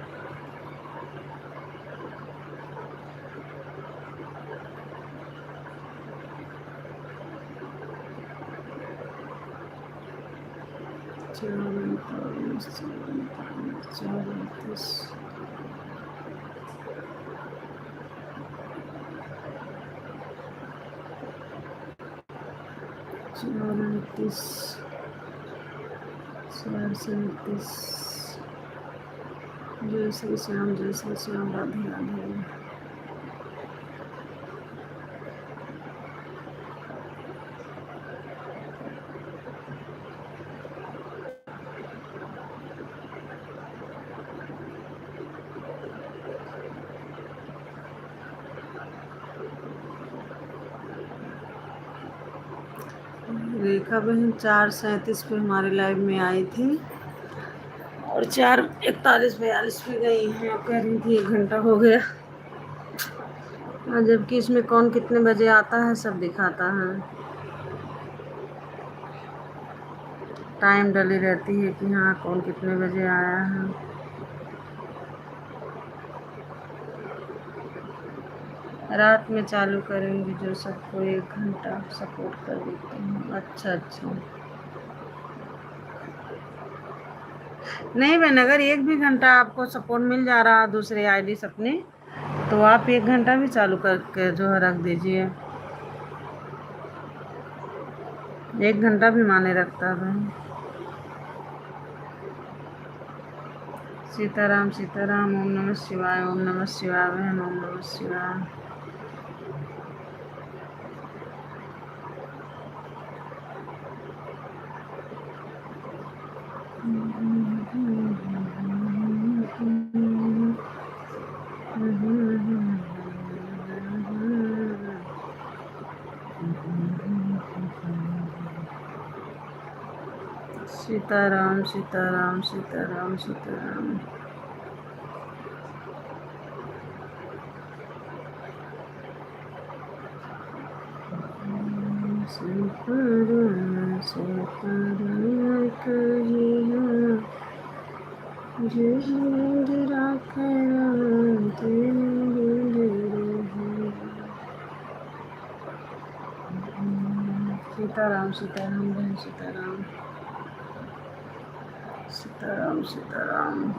जय श्री श्याम जय श्री श्याम राधे राधे। रेखा बहन 4:37 पे हमारे लाइव में आई थी और 4:41-42 पे गई हैं। कह रही थी 1 घंटा हो गया, और जबकि इसमें कौन कितने बजे आता है सब दिखाता है। टाइम डली रहती है कि हाँ कौन कितने बजे आया है। रात में चालू करेंगे जो सबको 1 घंटा सपोर्ट कर देते हैं। अच्छा अच्छा, नहीं बहन, अगर 1 भी घंटा आपको सपोर्ट मिल जा रहा दूसरे आईडी से अपने, तो आप 1 घंटा भी चालू करके जो है रख दीजिए। 1 घंटा भी माने रखता है बहन। सीताराम सीताराम, ओम नमः शिवाय, ओम नमः शिवाय बहन, ओम नमः शिवाय। सीताराम सीताराम सीताराम सीताराम। सीताराम सीताराम कहिया जो इंदिरा कराम तेरे रहे। सीताराम सीताराम बहन, सीताराम सीताराम सीताराम।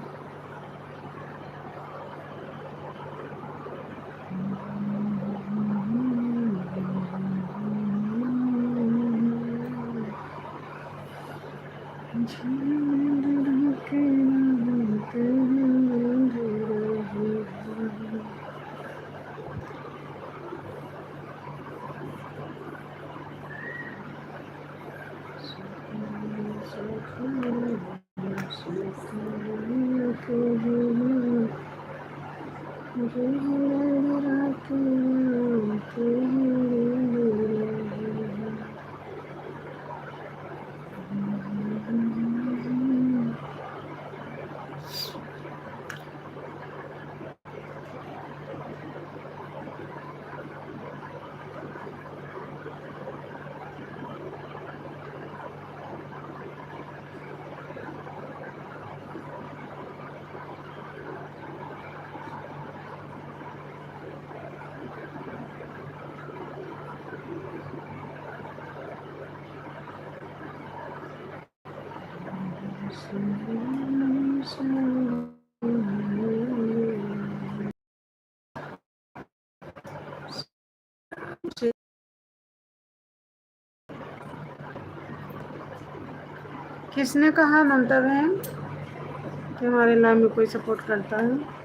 किसने कहा ममता बहन कि हमारे लाइव में कोई सपोर्ट करता है?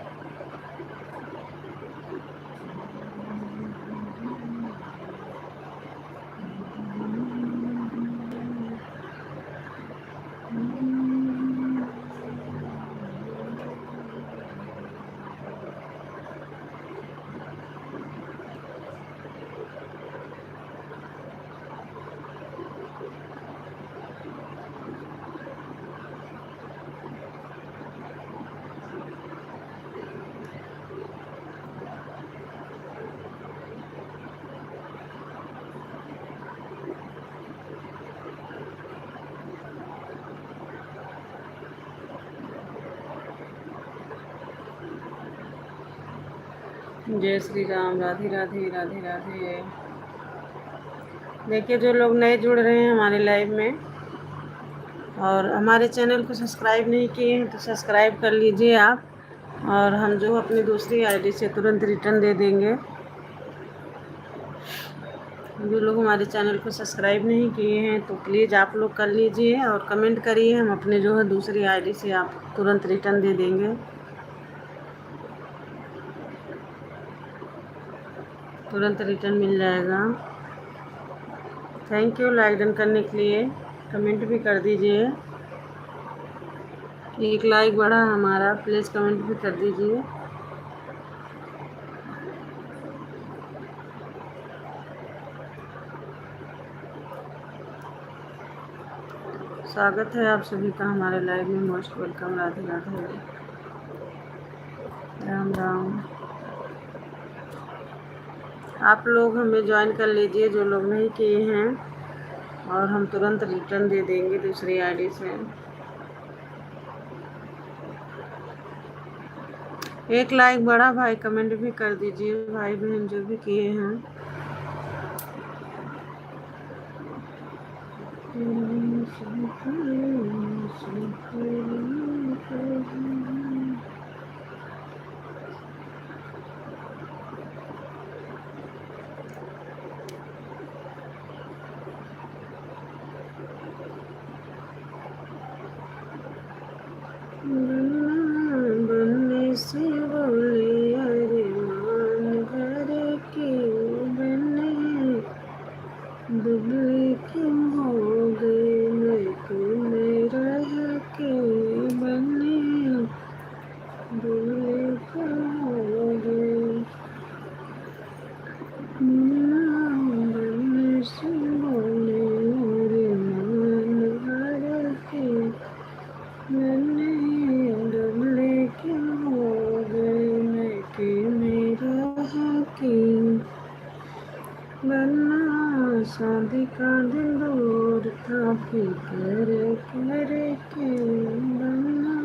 जय श्री राम। राधे राधे राधे राधे। देखिए, जो लोग नए जुड़ रहे हैं हमारे लाइव में और हमारे चैनल को सब्सक्राइब नहीं किए हैं तो सब्सक्राइब कर लीजिए आप। और हम जो अपनी दूसरी आईडी से तुरंत रिटर्न दे देंगे। जो लोग हमारे चैनल को सब्सक्राइब नहीं किए हैं तो प्लीज़ आप लोग कर लीजिए और कमेंट करिए, हम अपने जो है दूसरी आईडी से आप तुरंत रिटर्न दे देंगे। तुरंत रिटर्न मिल जाएगा। थैंक यू लाइक डन करने के लिए। कमेंट भी कर दीजिए। एक लाइक बढ़ा हमारा, प्लीज़ कमेंट भी कर दीजिए। स्वागत है आप सभी का हमारे लाइव में। Most welcome. राधे राधे। राम राम। आप लोग हमें ज्वाइन कर लीजिए जो लोग नहीं किए हैं और हम तुरंत रिटर्न दे देंगे दूसरी आईडी से। एक लाइक बढ़ा भाई, कमेंट भी कर दीजिए भाई बहन जो भी किए हैं। बनने से बोले अरे मान घर के बने, दुबले क्यों हो गए मैं तुम्हें रह के बने, दुबले क्यों हो गए। बनने से बोले अरे मान घर के बने, दुबले क्यों हो गए मैं कि मेरा के बनना। शादी का दिल दूर था फिकर करे के बनना,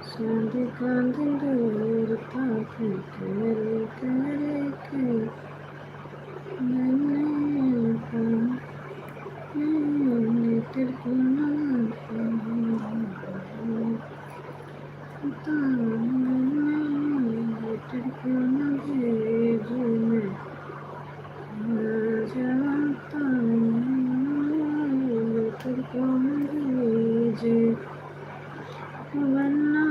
शादी का दिल दूर था फिकर करे के बनने लेटर क्यों लेटर क्यों न भेजूं मैं जाता लेटर क्यों न भेजे वरना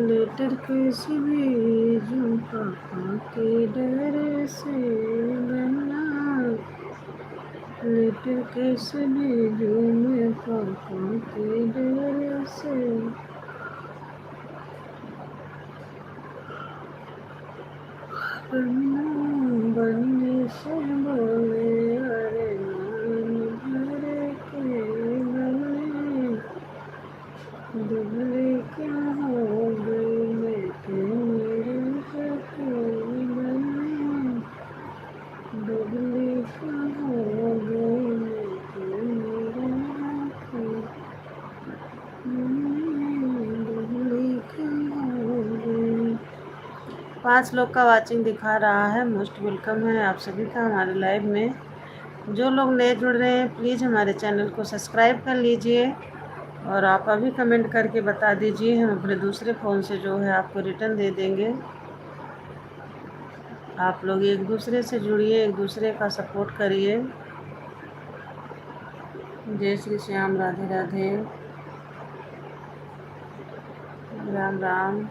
लेटर कैसे भेजूं पापा के डर से वरना लेटर कैसे भेजूं मैं पापा के डर से। बनने से बोले अरे मान घर के बने, दुबले क्या हो गए मैं के मेरे के बने, दुबले क्या हो गए मैं के मेरे के बने, दुबले क्या हो गए। 5 लोग का वाचिंग दिखा रहा है। मोस्ट वेलकम है आप सभी का हमारे लाइव में। जो लोग नए जुड़ रहे हैं प्लीज़ हमारे चैनल को सब्सक्राइब कर लीजिए और आप अभी कमेंट करके बता दीजिए, हम अपने दूसरे फ़ोन से जो है आपको रिटर्न दे देंगे। आप लोग एक दूसरे से जुड़िए, एक दूसरे का सपोर्ट करिए। जय श्री श्याम। राधे राधे। राम राम।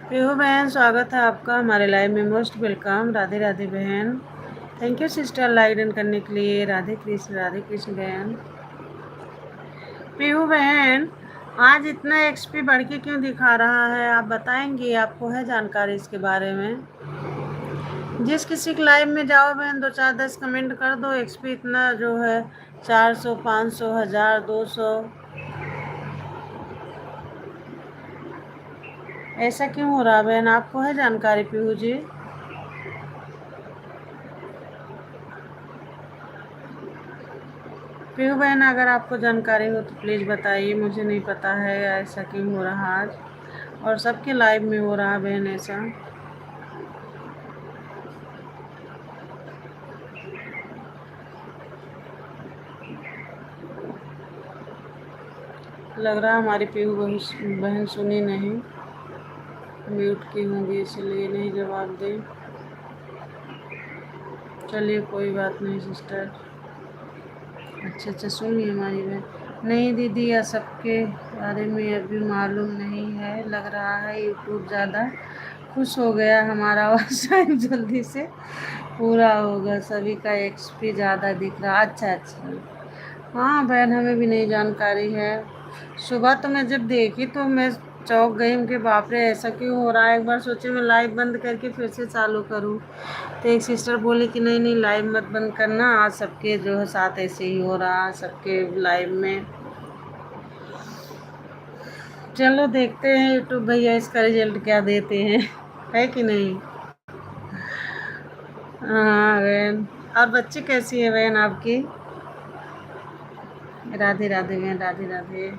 पेहू बहन, स्वागत है आपका हमारे लाइव में। Most welcome. राधे राधे बहन। Thank you sister like done करने के लिए। राधे कृष्ण बहन। पीहू बहन, आज इतना एक्सपी बढ़ के क्यों दिखा रहा है, आप बताएंगे? आपको है जानकारी इसके बारे में? जिस किसी के लाइव में जाओ बहन, 2 4 10 कमेंट कर दो। एक्सपी इतना जो है 400 500 1000 200, ऐसा क्यों हो रहा बहन? आपको है जानकारी पीहू जी? पीहू बहन, अगर आपको जानकारी हो तो प्लीज़ बताइए, मुझे नहीं पता है ऐसा क्यों हो रहा आज, और सबके लाइव में हो रहा बहन ऐसा। लग रहा हमारी पीहू बहन सुनी नहीं, म्यूट की होंगी इसलिए नहीं जवाब दे। चलिए कोई बात नहीं सिस्टर। अच्छा सुनिए हमारी बहन। नहीं दीदी, यह सबके बारे में अभी मालूम नहीं है। लग रहा है यूट्यूब ज़्यादा खुश हो गया, हमारा वॉच टाइम जल्दी से पूरा होगा, सभी का एक्सपी ज़्यादा दिख रहा। अच्छा। हाँ बहन, हमें भी नहीं जानकारी है। सुबह तो मैं जब देखी तो मैं चौंक गई कि बाप रे, ऐसा क्यों हो रहा है। एक बार सोचे मैं लाइव बंद करके फिर से चालू करूँ, तो एक सिस्टर बोली कि नहीं लाइव मत बंद करना, आज सबके जो है साथ ऐसे ही हो रहा, सबके लाइव में। चलो देखते हैं यूट्यूब भैया इसका रिजल्ट क्या देते हैं, है कि नहीं। हाँ बहन, और बच्ची कैसी है बहन आपकी? राधे राधे बहन, राधे राधे।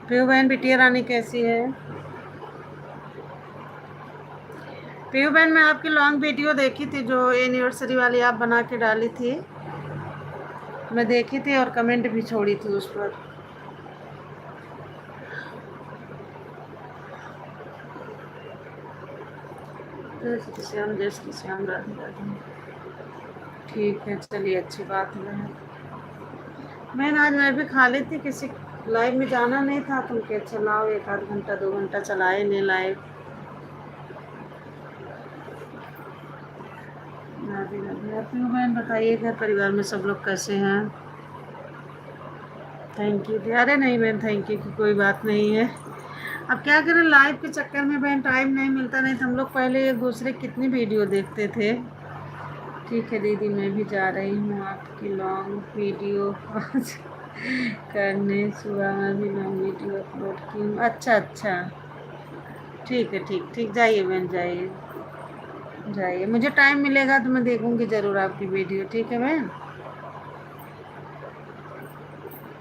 पीहू बहन, बिटिया रानी कैसी है? पीहू बहन, मैं आपकी लॉन्ग वीडियो देखी थी जो एनिवर्सरी वाली आप बना के डाली थी, मैं देखी थी और कमेंट भी छोड़ी थी उस पर। जय श्री श्याम, राधे राधे। ठीक है, चलिए अच्छी बात है। बहन आज मैं भी खा ली थी, किसी लाइव में जाना नहीं था, तुम के चलाओ 1 आध घंटा 2 घंटा चलाए नहीं लाइव। राधे राधे। अपनी बहन बताइए घर परिवार में सब लोग कैसे हैं? Thank you. अरे नहीं बहन, थैंक यू की कोई बात नहीं है। अब क्या करें, लाइव के चक्कर में बहन टाइम नहीं मिलता, नहीं तो हम लोग पहले एक दूसरे कितनी वीडियो देखते थे। ठीक है दीदी, मैं भी जा रही हूँ आपकी लॉन्ग वीडियो करने। सुबह में भी लॉन्ग वीडियो अपलोड की हूँ। अच्छा, ठीक है, ठीक जाइए बहन, जाइए, मुझे टाइम मिलेगा तो मैं देखूँगी ज़रूर आपकी वीडियो। ठीक है बहन,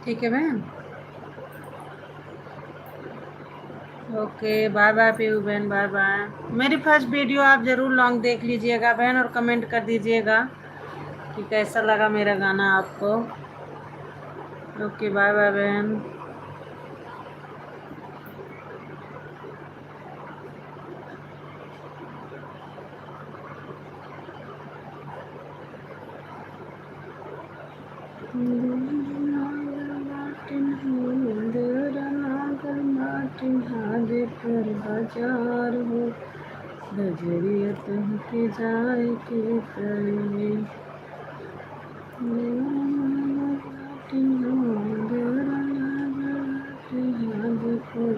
ठीक है बहन। ओके, बाय बाय पीहू बहन, बाय बाय। मेरी फर्स्ट वीडियो आप ज़रूर लॉन्ग देख लीजिएगा बहन, और कमेंट कर दीजिएगा कि कैसा लगा मेरा गाना आपको। ओके, बाय बाय बहन। हाजीपुर बाजार हो, बजरिया तुमके जाए के पड़े। हाजीपुर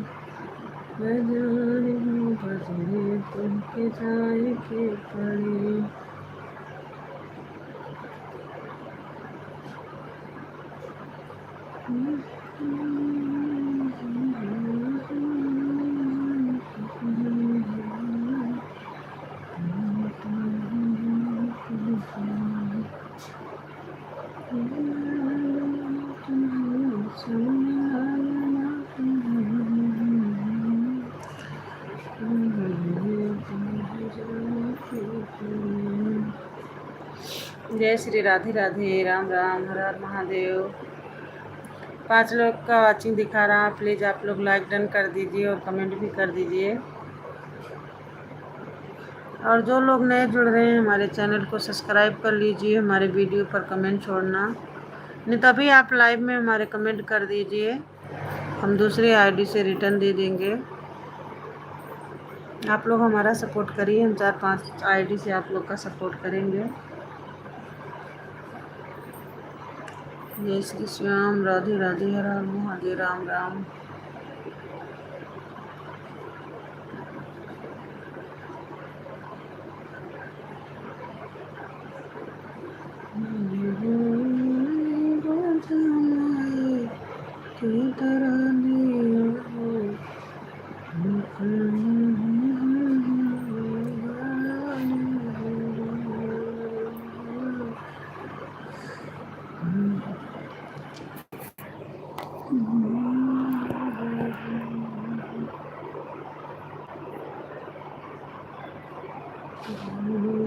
बाजार हो, बजरिया तुमके जाए के पड़े। जय श्री राधे राधे, राम राम, हर हर महादेव। 5 लोग का वॉचिंग दिखा रहा, प्लीज़ आप लोग लाइक डन कर दीजिए और कमेंट भी कर दीजिए। और जो लोग नए जुड़ रहे हैं हमारे चैनल को सब्सक्राइब कर लीजिए, हमारे वीडियो पर कमेंट छोड़ना, नहीं तभी आप लाइव में हमारे कमेंट कर दीजिए, हम दूसरे आईडी से रिटर्न दे देंगे। आप लोग हमारा सपोर्ट करिए, हम 4 5 आईडी से आप लोग का सपोर्ट करेंगे। जय श्री श्याम, राधे राधे, हर हर महादेव, राम राम।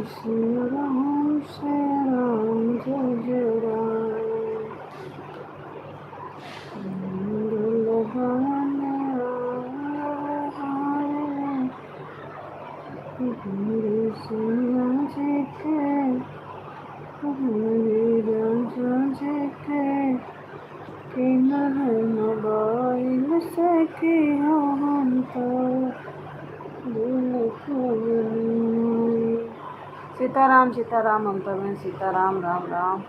श्री राम जय जय राम, दुल्हन मेरे सिया जी के, मेरे राजा जी के, कि मोबाइल से किया हम तो सीताराम सीताराम ममता बहन, सीताराम, राम राम।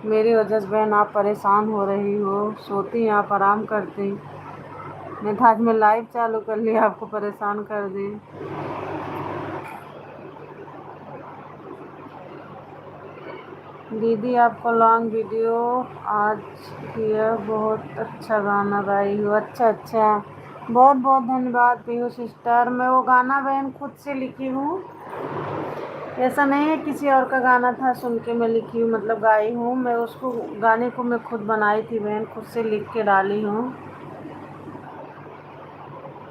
मेरी वजह से बहन आप परेशान हो रही हो, सोती आप आराम करती, मैं तो आज में लाइव चालू कर लिया आपको परेशान कर दी। दीदी आपको लॉन्ग वीडियो आज किया, बहुत अच्छा गाना गाई हो। अच्छा अच्छा, बहुत बहुत धन्यवाद पीहू सिस्टर। मैं वो गाना बहन खुद से लिखी हूँ, ऐसा नहीं है किसी और का गाना था सुन के मैं लिखी हूँ, मतलब गाई हूँ मैं। उसको गाने को मैं खुद बनाई थी बहन, खुद से लिख के डाली हूँ।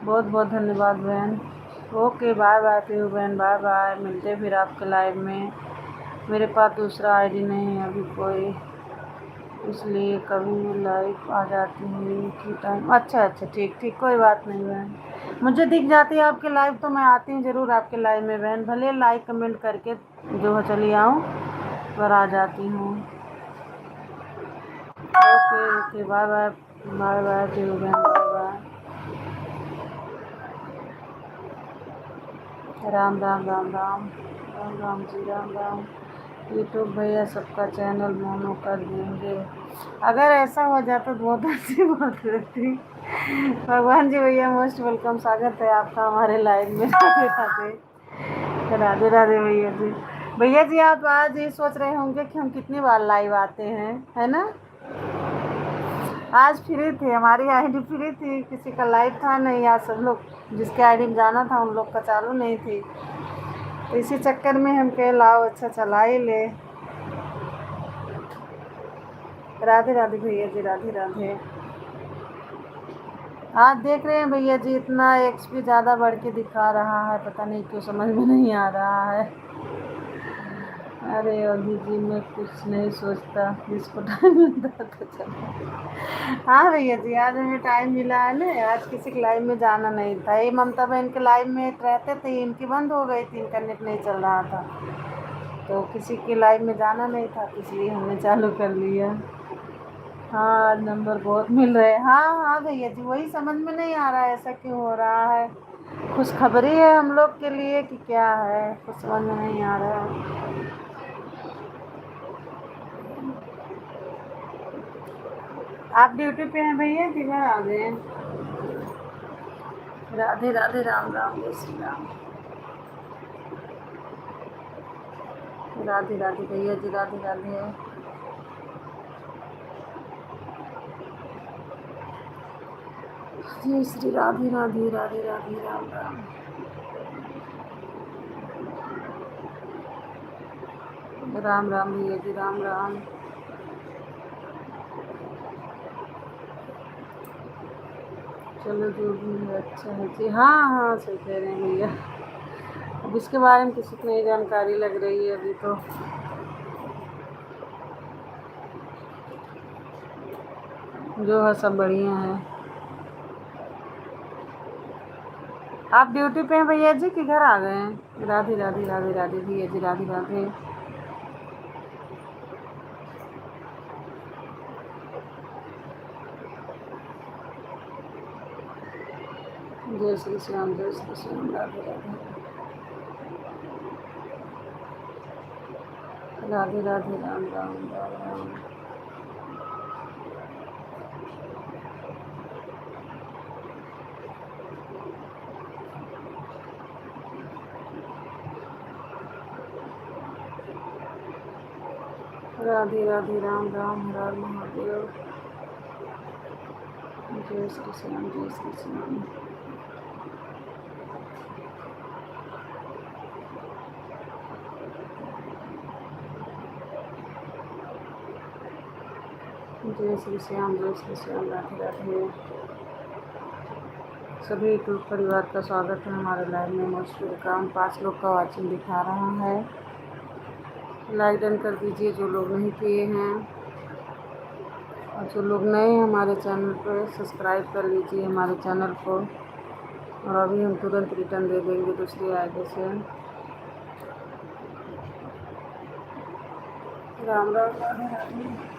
बहुत बहुत धन्यवाद बहन। ओके बाय बाय पीहू बहन, बाय बाय। मिलते फिर आपके लाइव में। मेरे पास दूसरा आईडी नहीं है अभी कोई, इसलिए कभी लाइव आ जाती है कि टाइम। अच्छा अच्छा, ठीक ठीक, कोई बात नहीं बहन। मुझे दिख जाती है आपके लाइव तो मैं आती हूँ ज़रूर आपके लाइव में बहन, भले लाइक कमेंट करके जो है चली आऊँ, पर आ जाती हूँ। Okay okay, bye bye, bye bye Pihu बहन, bye bye. Ram Ram Ram Ram, Ram Ram ji, Ram Ram. YouTube भैया सबका चैनल मोनो कर देंगे। अगर ऐसा हो जाता तो बहुत अच्छी बात रहती। भगवान जी भैया मोस्ट वेलकम, स्वागत है आपका हमारे लाइव में। राधे राधे, राधे राधे भैया जी। भैया जी आप आज ये सोच रहे होंगे कि हम कितनी बार लाइव आते हैं, है ना। आज फ्री थी, हमारी आईडी फ्री थी, किसी का लाइव था नहीं आज। सब लोग जिसके आईडी में जाना था उन लोग का चालू नहीं थी, तो इसी चक्कर में हम कहे लाओ अच्छा चला ही ले। राधे राधे भैया जी, राधे राधे। आज देख रहे हैं भैया जी इतना एक्सपी ज़्यादा बढ़ के दिखा रहा है, पता नहीं क्यों, समझ में नहीं आ रहा है। अरे अभी जी मैं कुछ नहीं सोचता, जिसको टाइम मिलता तो चलो। हाँ भैया जी, आज हमें टाइम मिला है ना, आज किसी के लाइव में जाना नहीं था। ये ममता बहन के लाइव में रहते थे, इनकी बंद हो गई थी, इनका नेट नहीं चल रहा था, तो किसी के लाइव में जाना नहीं था, इसलिए हमने चालू कर लिया। हाँ आज नंबर बहुत मिल रहे हैं। हाँ हाँ भैया जी, वही समझ में नहीं आ रहा है ऐसा क्यों हो रहा है। खुशखबरी है हम लोग के लिए कि क्या है, कुछ समझ में नहीं आ रहा है। आप ड्यूटी पे हैं भैया कि घर आ गए? राधे राधे, राम राम, जय श्री राम। राधे राधे भैया जी, राधे राधे। जय श्री राधे राधे, राधे राधे, राम राम। राम राम भैया जी, राम राम। चलो जो भी है अच्छा है जी। हाँ हाँ सही कह रहे हैं भैया, अब इसके बारे में किसी को नहीं जानकारी लग रही है अभी तो। जो है सब बढ़िया है। आप ड्यूटी पे हैं भैया जी कि घर आ गए हैं? राधे राधे, राधे राधे भैया जी, राधे राधे। जय श्री श्याम, जय श्री श्याम, राधे राधे, राधे राधे, राम राम, राम राम। राधे राधे, राम राम, हर हर महादेव। जय श्री श्याम, जय श्री श्याम। जय श्री श्याम, जय श्री श्याम, राधे राधे। सभी यूट्यूब परिवार का स्वागत है हमारे लाइव में। Most welcome. 5 लोग का वाचिंग दिखा रहा है। लाइक डन कर दीजिए जो लोग नहीं किए हैं, और जो लोग नए हैं हमारे चैनल पर सब्सक्राइब कर लीजिए हमारे चैनल को। और अभी हम तुरंत रिटर्न दे देंगे दूसरी आईडी से। राम राम, राधे राधे।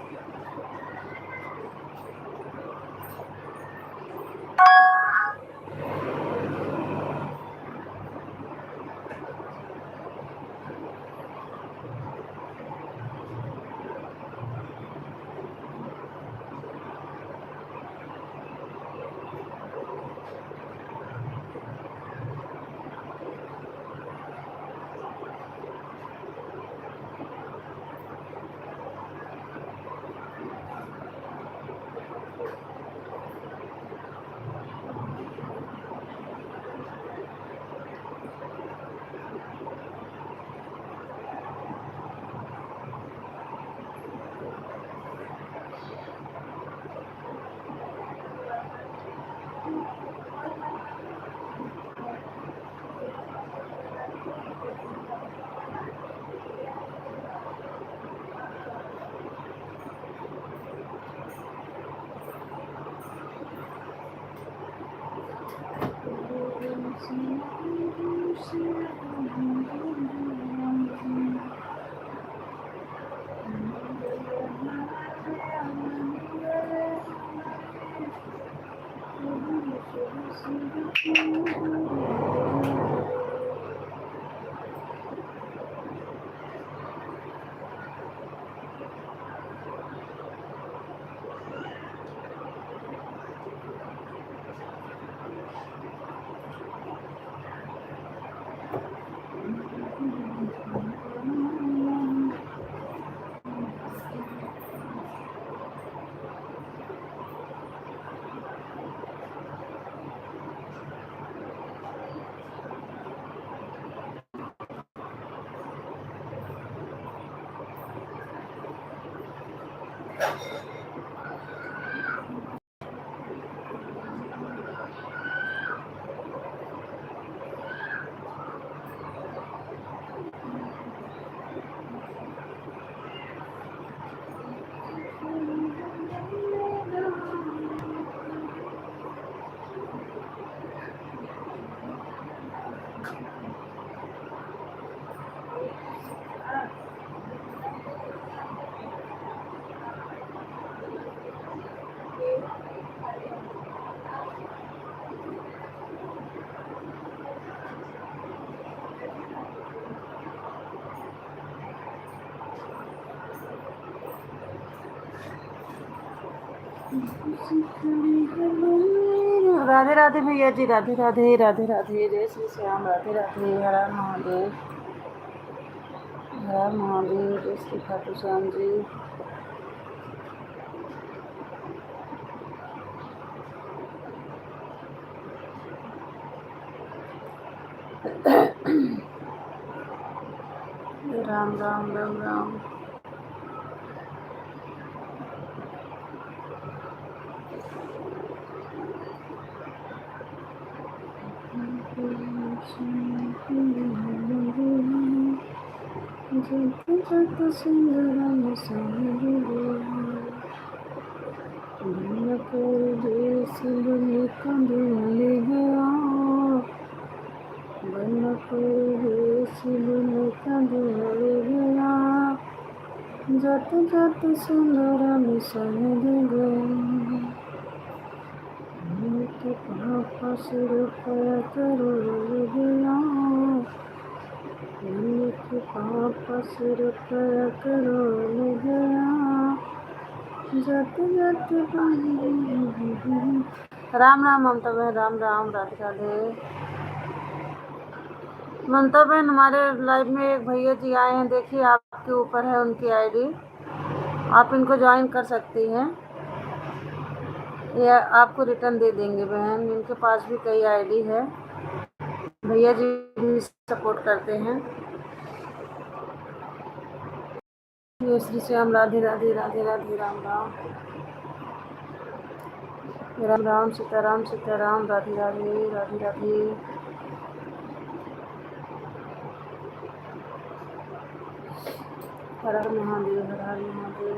राधे राधे भैया जी, राधे राधे, राधे राधे, जय श्री श्याम, राधे राधे, हर हर महादेव, हर हर महादेव, जय श्री खाटू श्याम जी। राम राम, राम राम। जत सुंदरम सिंधु कंदले गया, बन सिंधु कंदले गया, जत जत सुंदरम संग गया, पापा सिर पर करो गया, पापा सिर पर करो गया, जत जत। राम राम ममता बहन, राम राम, राधे राधे। ममता बहन, हमारे लाइव में एक भैया जी आए हैं, देखिए आपके ऊपर है उनकी आईडी। आप इनको ज्वाइन कर सकती हैं, या आपको रिटर्न दे देंगे बहन। इनके पास भी कई आईडी है, भैया जी भी सपोर्ट करते हैं। ये श्री श्याम, राधे राधे, राधे राधे, राम राम, राम राम, सीताराम सीताराम, राधे राधे, राधे राधे। हर हर महादेव, हर हर महादेव।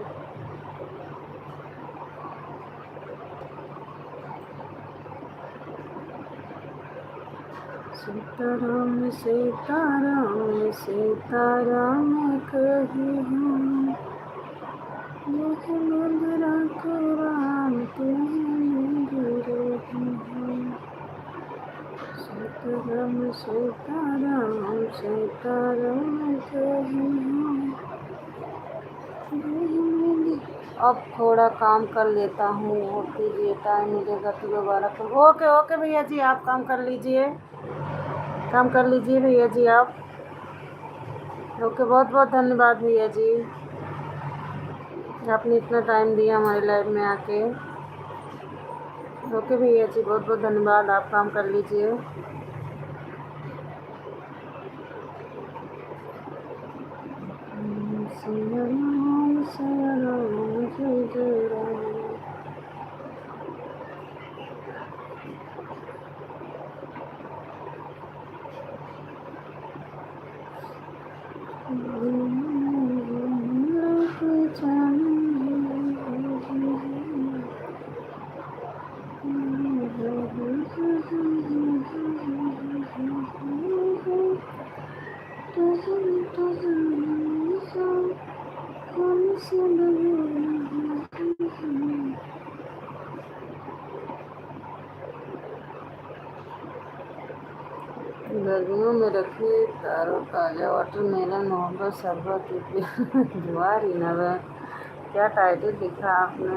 सीताराम सीताराम सीताराम कही हूँ, यह मधुरा के राम तुम्हें गिरे हूँ। सीताराम सीताराम सीताराम कही हूँ। अब थोड़ा काम कर लेता हूँ, और कीजिए, टाइम मिलेगा तो दोबारा कर। ओके ओके भैया जी, आप काम कर लीजिए, काम कर लीजिए भैया जी आप। ओके, बहुत बहुत धन्यवाद भैया जी, आपने इतना टाइम दिया हमारे लाइफ में आके। ओके भैया जी, बहुत बहुत धन्यवाद, आप काम कर लीजिए। राम जय जय राम। गर्मियों में रखे तारो ताज़ा वाटरमेलन मोहब्बत शरबत जुआरी नगर। क्या टाइटल लिखा आपने?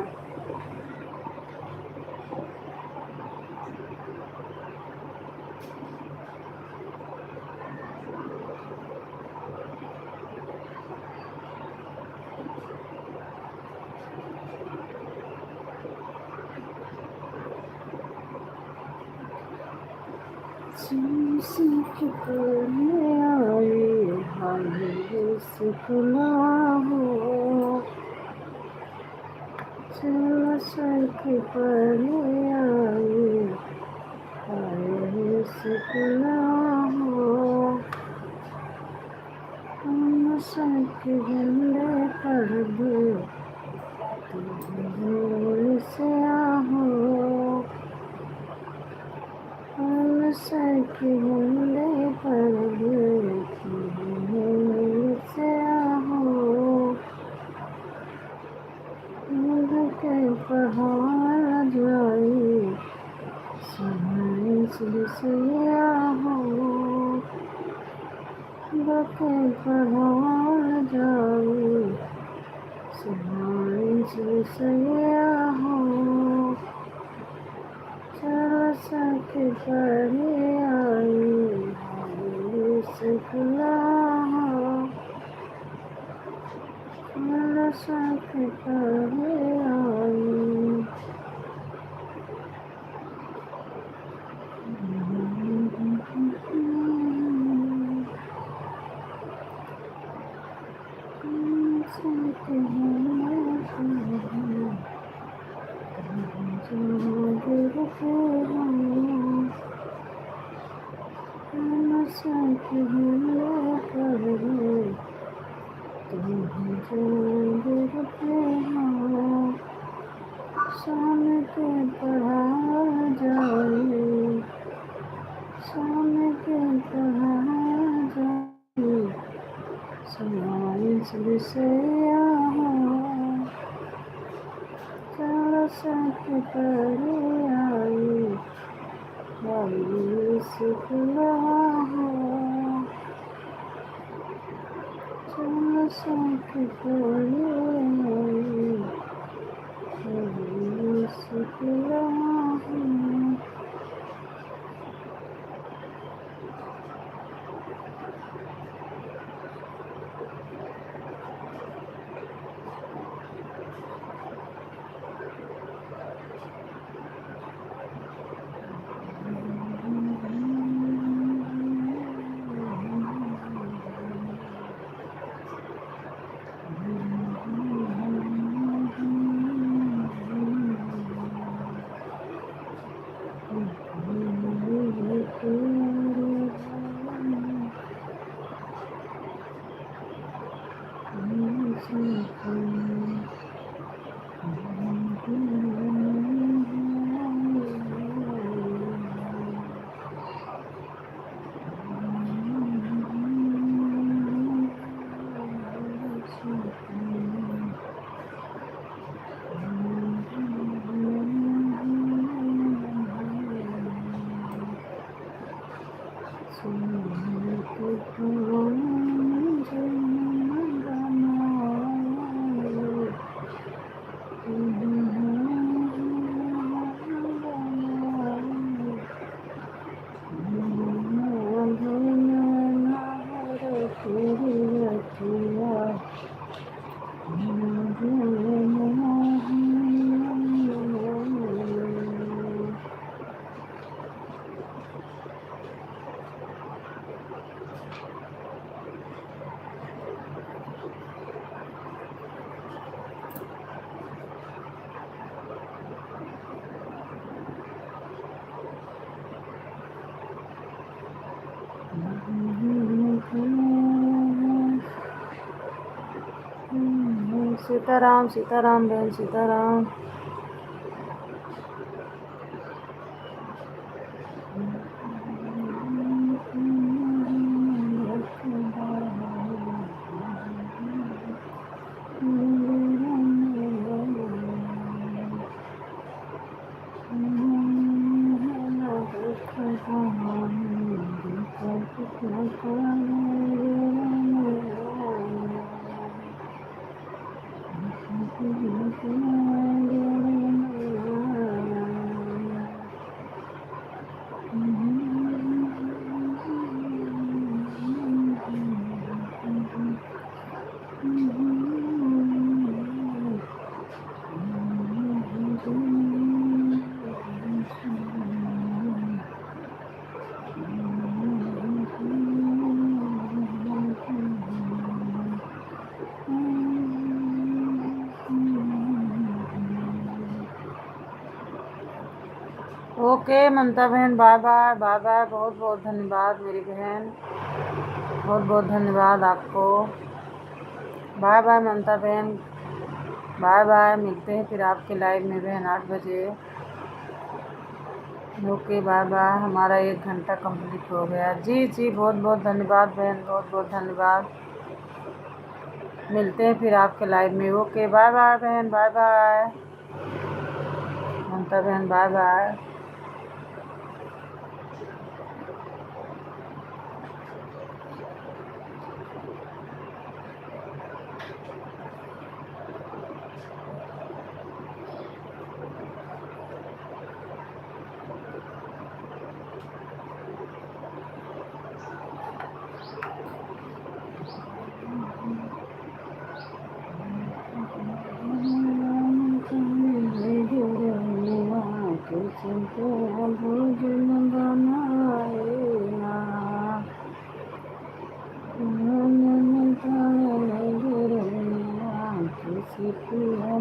सीताराम सीताराम बहन सीताराम। ओके ममता बहन, बाय बाय बाय बाय। बहुत बहुत धन्यवाद मेरी बहन, बहुत बहुत धन्यवाद आपको। बाय बाय ममता बहन, बाय बाय। मिलते हैं फिर आपके लाइव में बहन 8 बजे। Okay bye bye. हमारा 1 घंटा कंप्लीट हो गया। जी जी, बहुत बहुत धन्यवाद बहन, बहुत बहुत धन्यवाद। मिलते हैं फिर आपके लाइव में। ओके बाय बाय बहन, बाय बाय ममता बहन, बाय बाय। भोजन बनाए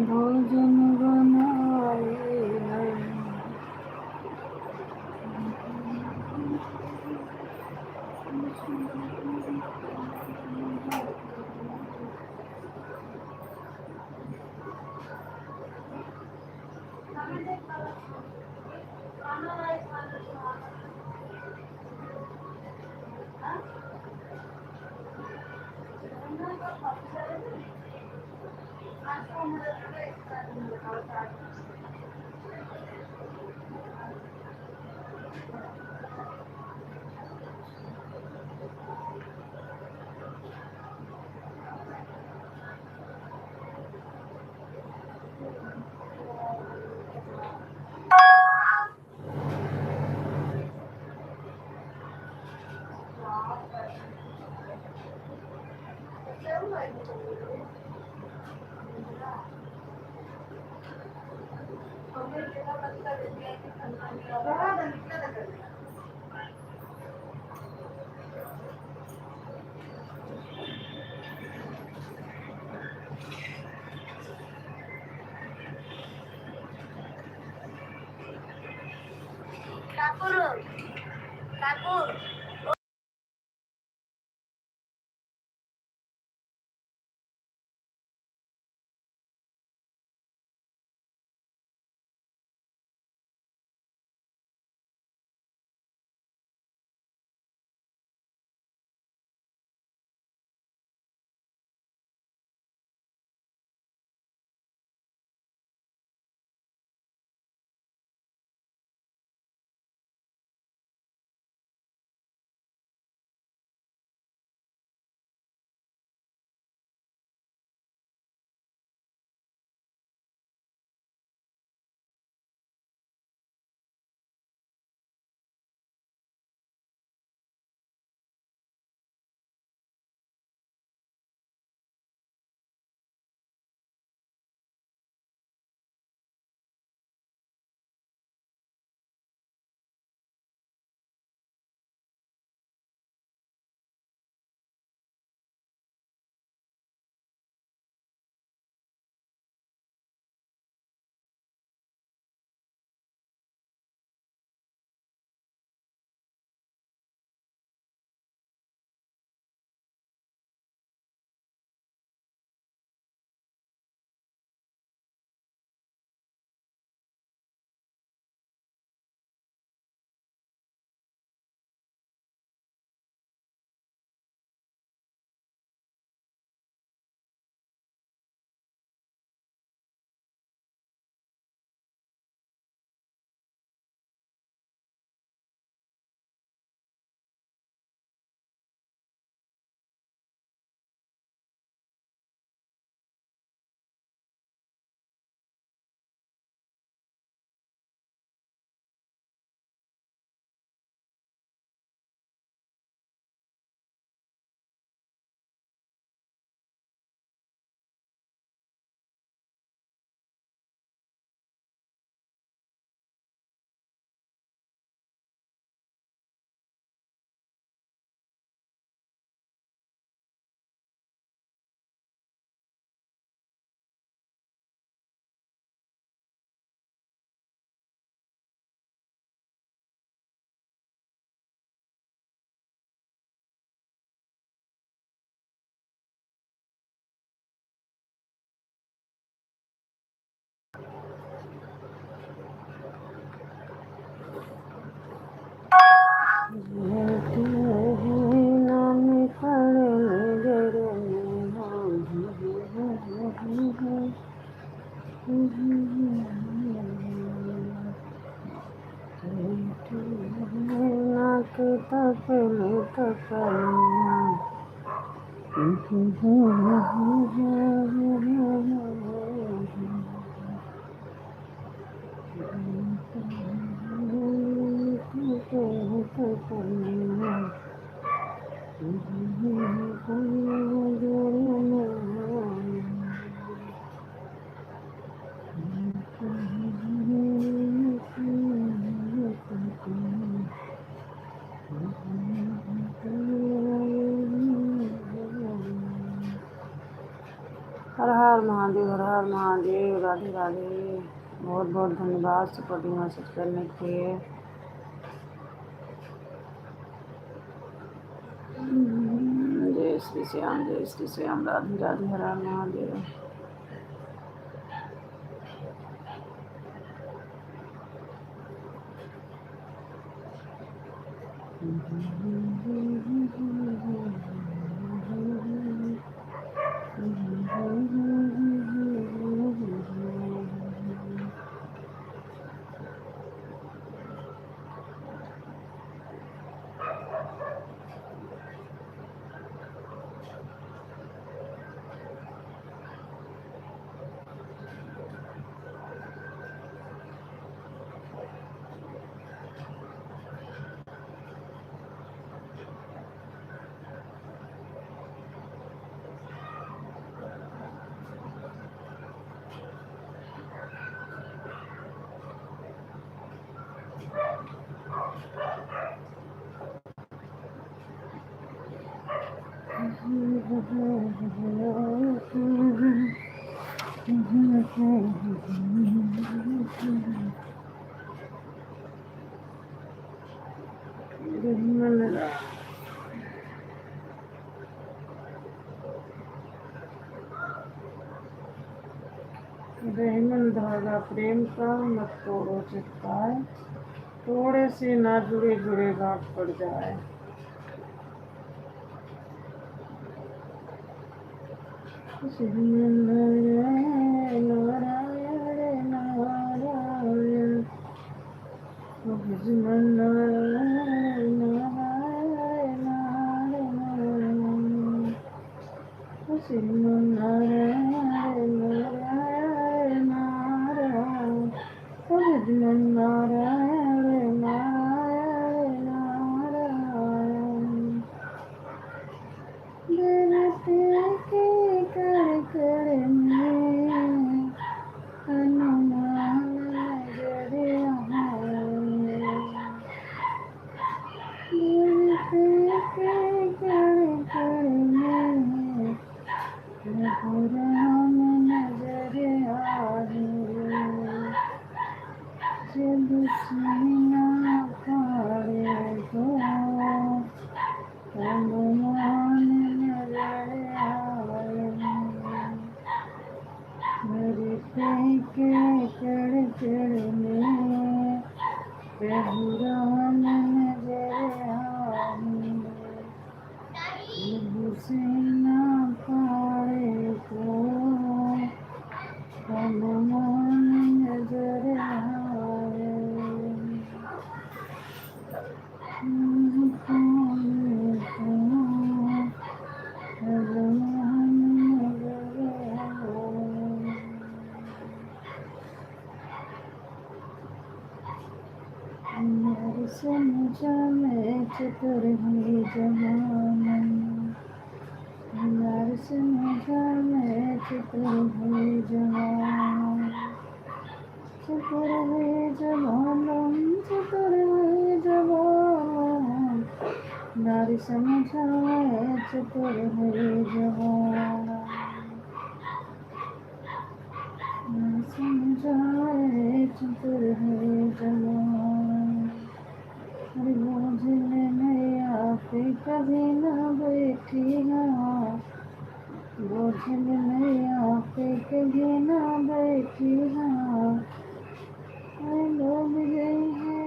भोजन बनाए। ठाकुर ठाकुर नाक तपलू तपलिया हर हर महादेव, हर हर महादेव। राधे राधे। बहुत बहुत धन्यवाद सपोर्टिंग मैसेज करने के लिए। जय श्री श्याम, जय श्री श्याम। राधे राधे। हर हर महादेव। रहीमन धागा प्रेम का मत तोड़ो चिपकाए, थोड़े से ना जुड़े जुड़े गांठ पड़ जाए। नारायण नारायण नारायण, नारायण नारायण नारायण नारायण नारायण नारायण। देवते के कर कर में हनुमान नजर आए, देवते के कर कर में प्रभु राम नजर आए। जब सीना फाड़े तो हनुमान नजर आए, मेरे के चढ़ चढ़ में प्रभु राम नजर आए। जब सीना फाड़े तो हनुमान नजर आए। समझा मैं चतुर हुई जवान, समझा मैं चतुर हुई जवान, चतुर हुई जवान, चतुर हुई जवान। नारी समझा मैं चतुर हुई जवान, समझा मैं चतुर हुई जवान। अरे बोझ में नैया पे कभी ना बैठी हाँ, बोझ में नैया पे कभी ना बैठी हाँ। अरे डूब गई है,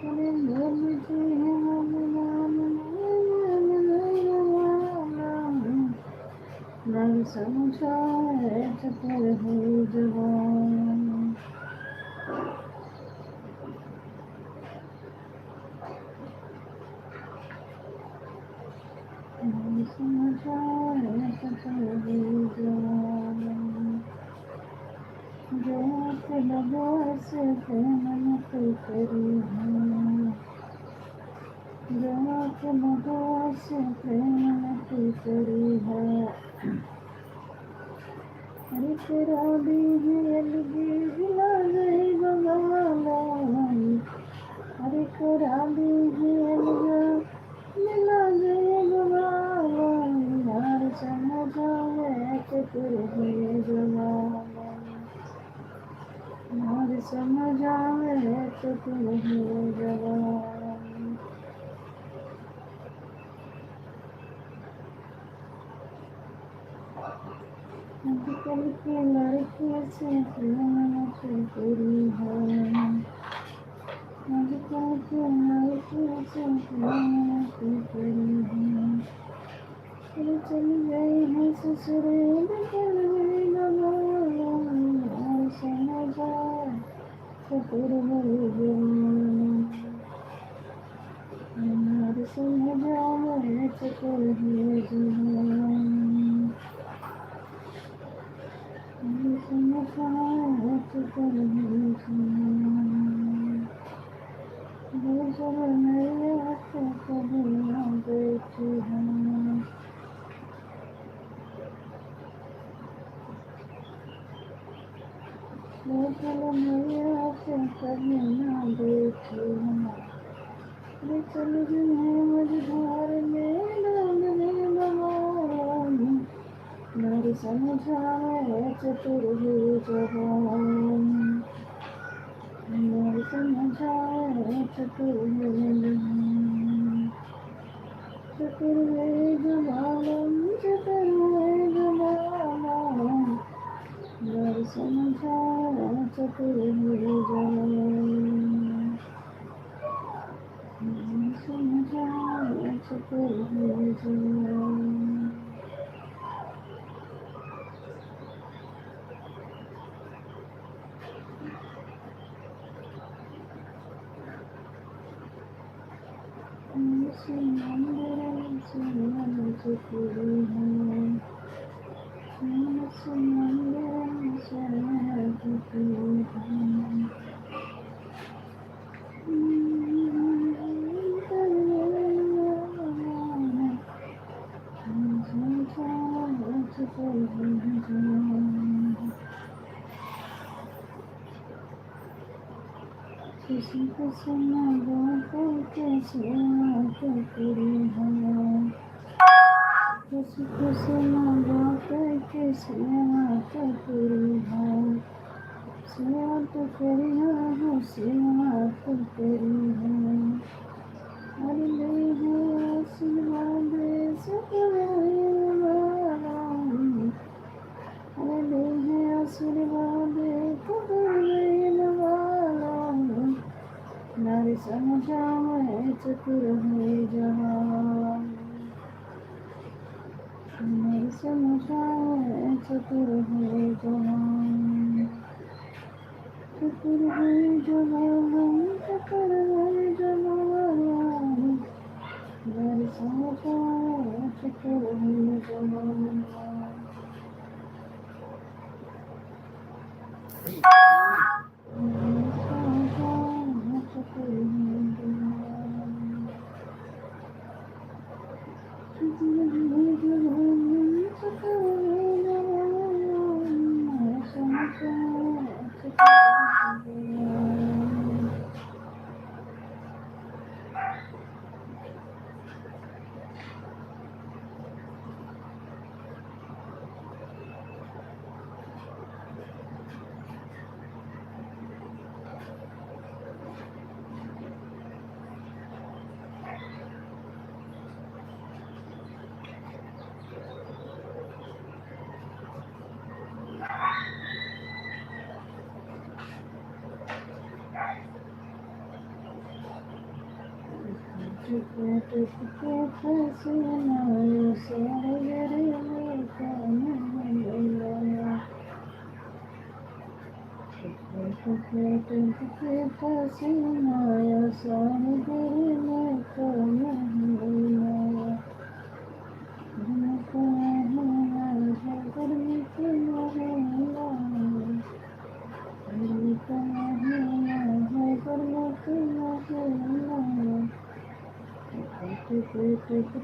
अरे डूब गई है नहीं समझा चतुर हुई लगो ऐसे प्रेम न कोई करी है, जहाँ के लगो ऐसे प्रेम न कोई करी है। अरे तेरा भी है अलगी हिला गई बगान, अरे तेरा भी है अलगा मिला गई बगान, यार समझ आवे चतुर है जवान, यार समझ आवे चतुर है जवान। आजकल की लड़की से प्रेम न कोई करी है, आजकल की लड़की से प्रेम न कोई करी है। अरे चली गई है ससुरे निकल गई बगान, यार समझ आए चतुर है जवान, यार समझ आए चतुर है जवान, यार समझ आए चतुर है जवान। जब मेरे हाथों कभी ना बैठी है, चल मेरे हाथों कभी ना बैठी है। अरे चल गए मझधार में डाल दे भगवान, नारी समझ आवे चतुर है जवान, नारी समझ आवे चतुर है जवान, चतुर है जवान, चतुर है जवान, नारी समझ आवे चतुर है जवान, नारी समझ आवे चतुर है जवान। किसी को सुना बात कैसे बात करी है, किसी को सुना बात कैसे बात करी है, सेवा तो करी है सेवा तो करी है। अरे ले है आशीर्वाद सकल वाला, अरे ले है आशीर्वाद कबूल वाला, नारी समझ आवे चतुर है जवान, नारी समझ आवे चतुर है जवान, चतुर है जवान, चतुर है जवान, नारी समझ आवे चतुर है जवान।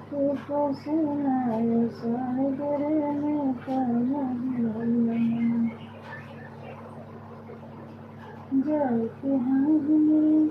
पसीना सागरे में जाके हाँ जाके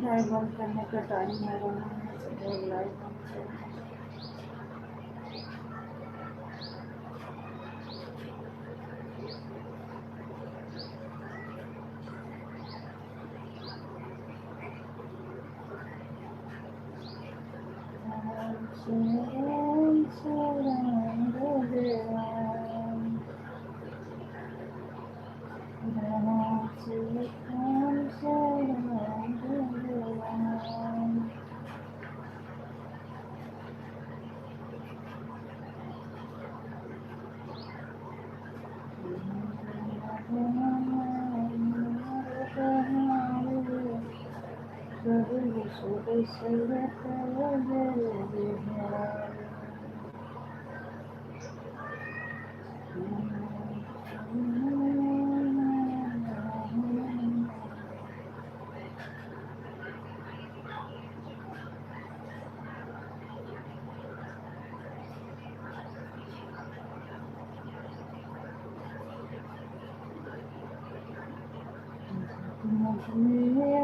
लाइव बंद करने का टाइम है लाइव बंद करना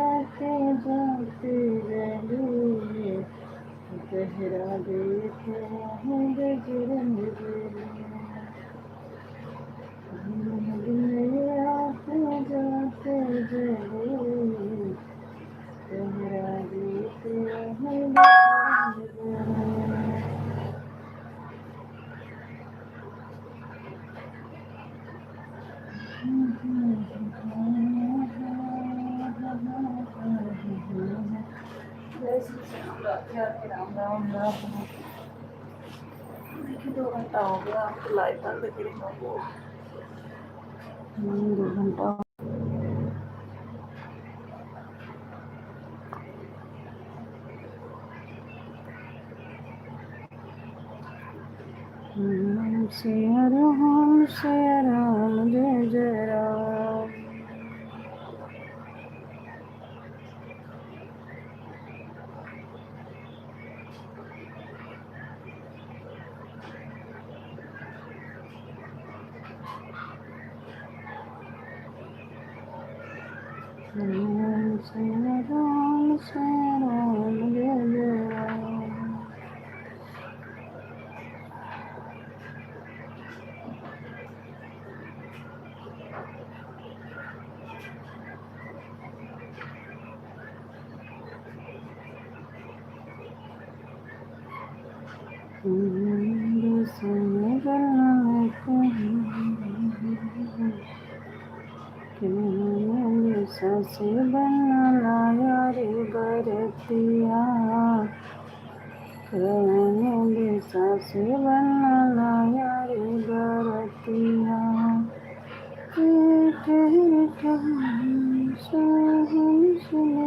आते जाते रहे गहरा देखे बजरंग बली आते जाते रहे गहरा देखे बजरंग बली राम राम राम। देखिए 2 घंटा हो गया, आपको लाइव बंद करेंगे वो 2 घंटा सिया राम जय जय राम। सिया राम जय जय राम। ससे बनना लाया रे बरतिया कहने ससे बनना लाया रे बरतिया सोहन सुन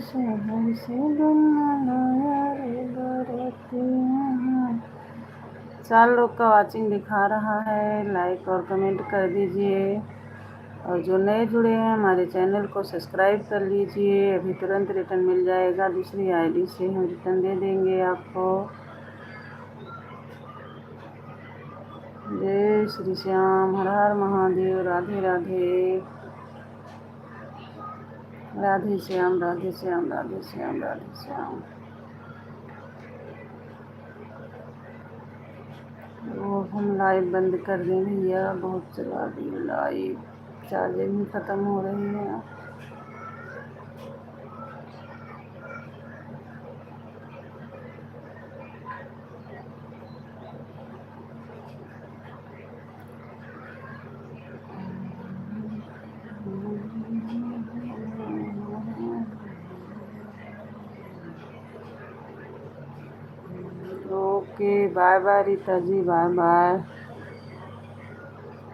शहर से चार लोग का वाचिंग दिखा रहा है, लाइक और कमेंट कर दीजिए और जो नए जुड़े हैं हमारे चैनल को सब्सक्राइब कर लीजिए। अभी तुरंत रिटर्न मिल जाएगा, दूसरी आईडी से हम रिटर्न दे देंगे आपको। जय श्री श्याम, हर हर महादेव, राधे राधे, राधे श्याम राधे श्याम राधे श्याम राधे श्याम। वो हम लाइव बंद कर दें भैया, बहुत चला दी लाइव, चार्जिंग भी ख़त्म हो रही है। Okay, bye bye Rita ji, bye bye,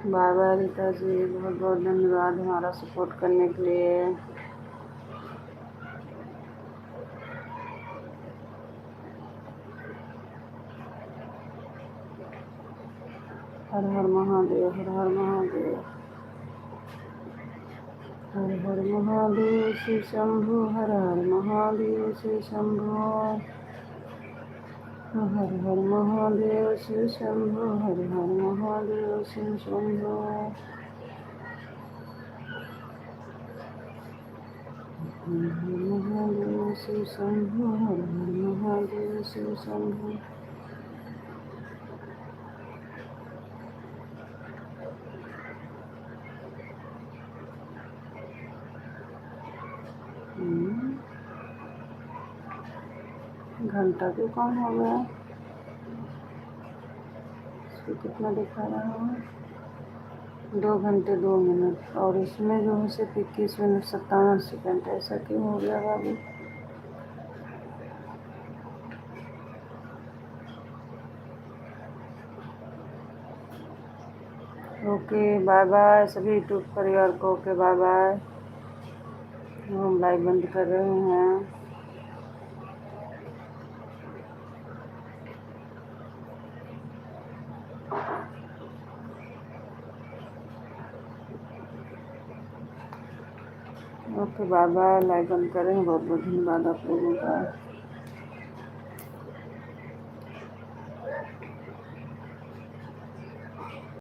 bye bye Rita ji, बहुत बहुत धन्यवाद हमारा सपोर्ट करने के लिए। हर हर महादेव, हर हर महादेव, हर हर महादेव श्री शंभु, हर हर महादेव श्री शंभु, हर हर महादेव श्री शंभु, हर हर महादेव श्री शंभु, हर हर महादेव श्री शंभु, हर हर महादेव श्री शंभु। घंटा क्यों कम हो गया, इसको कितना दिखा रहा है, 2 घंटे 2 मिनट, और इसमें जो है सिर्फ 21 मिनट 57 सेकंड, ऐसा क्यों हो गया भाभी। ओके बाय बाय सभी यूट्यूब परिवार को। Okay bye bye. हम लाइव बंद कर रहे हैं। Okay bye bye. लाइव बंद कर रहे हैं। बहुत बहुत धन्यवाद आप लोगों का।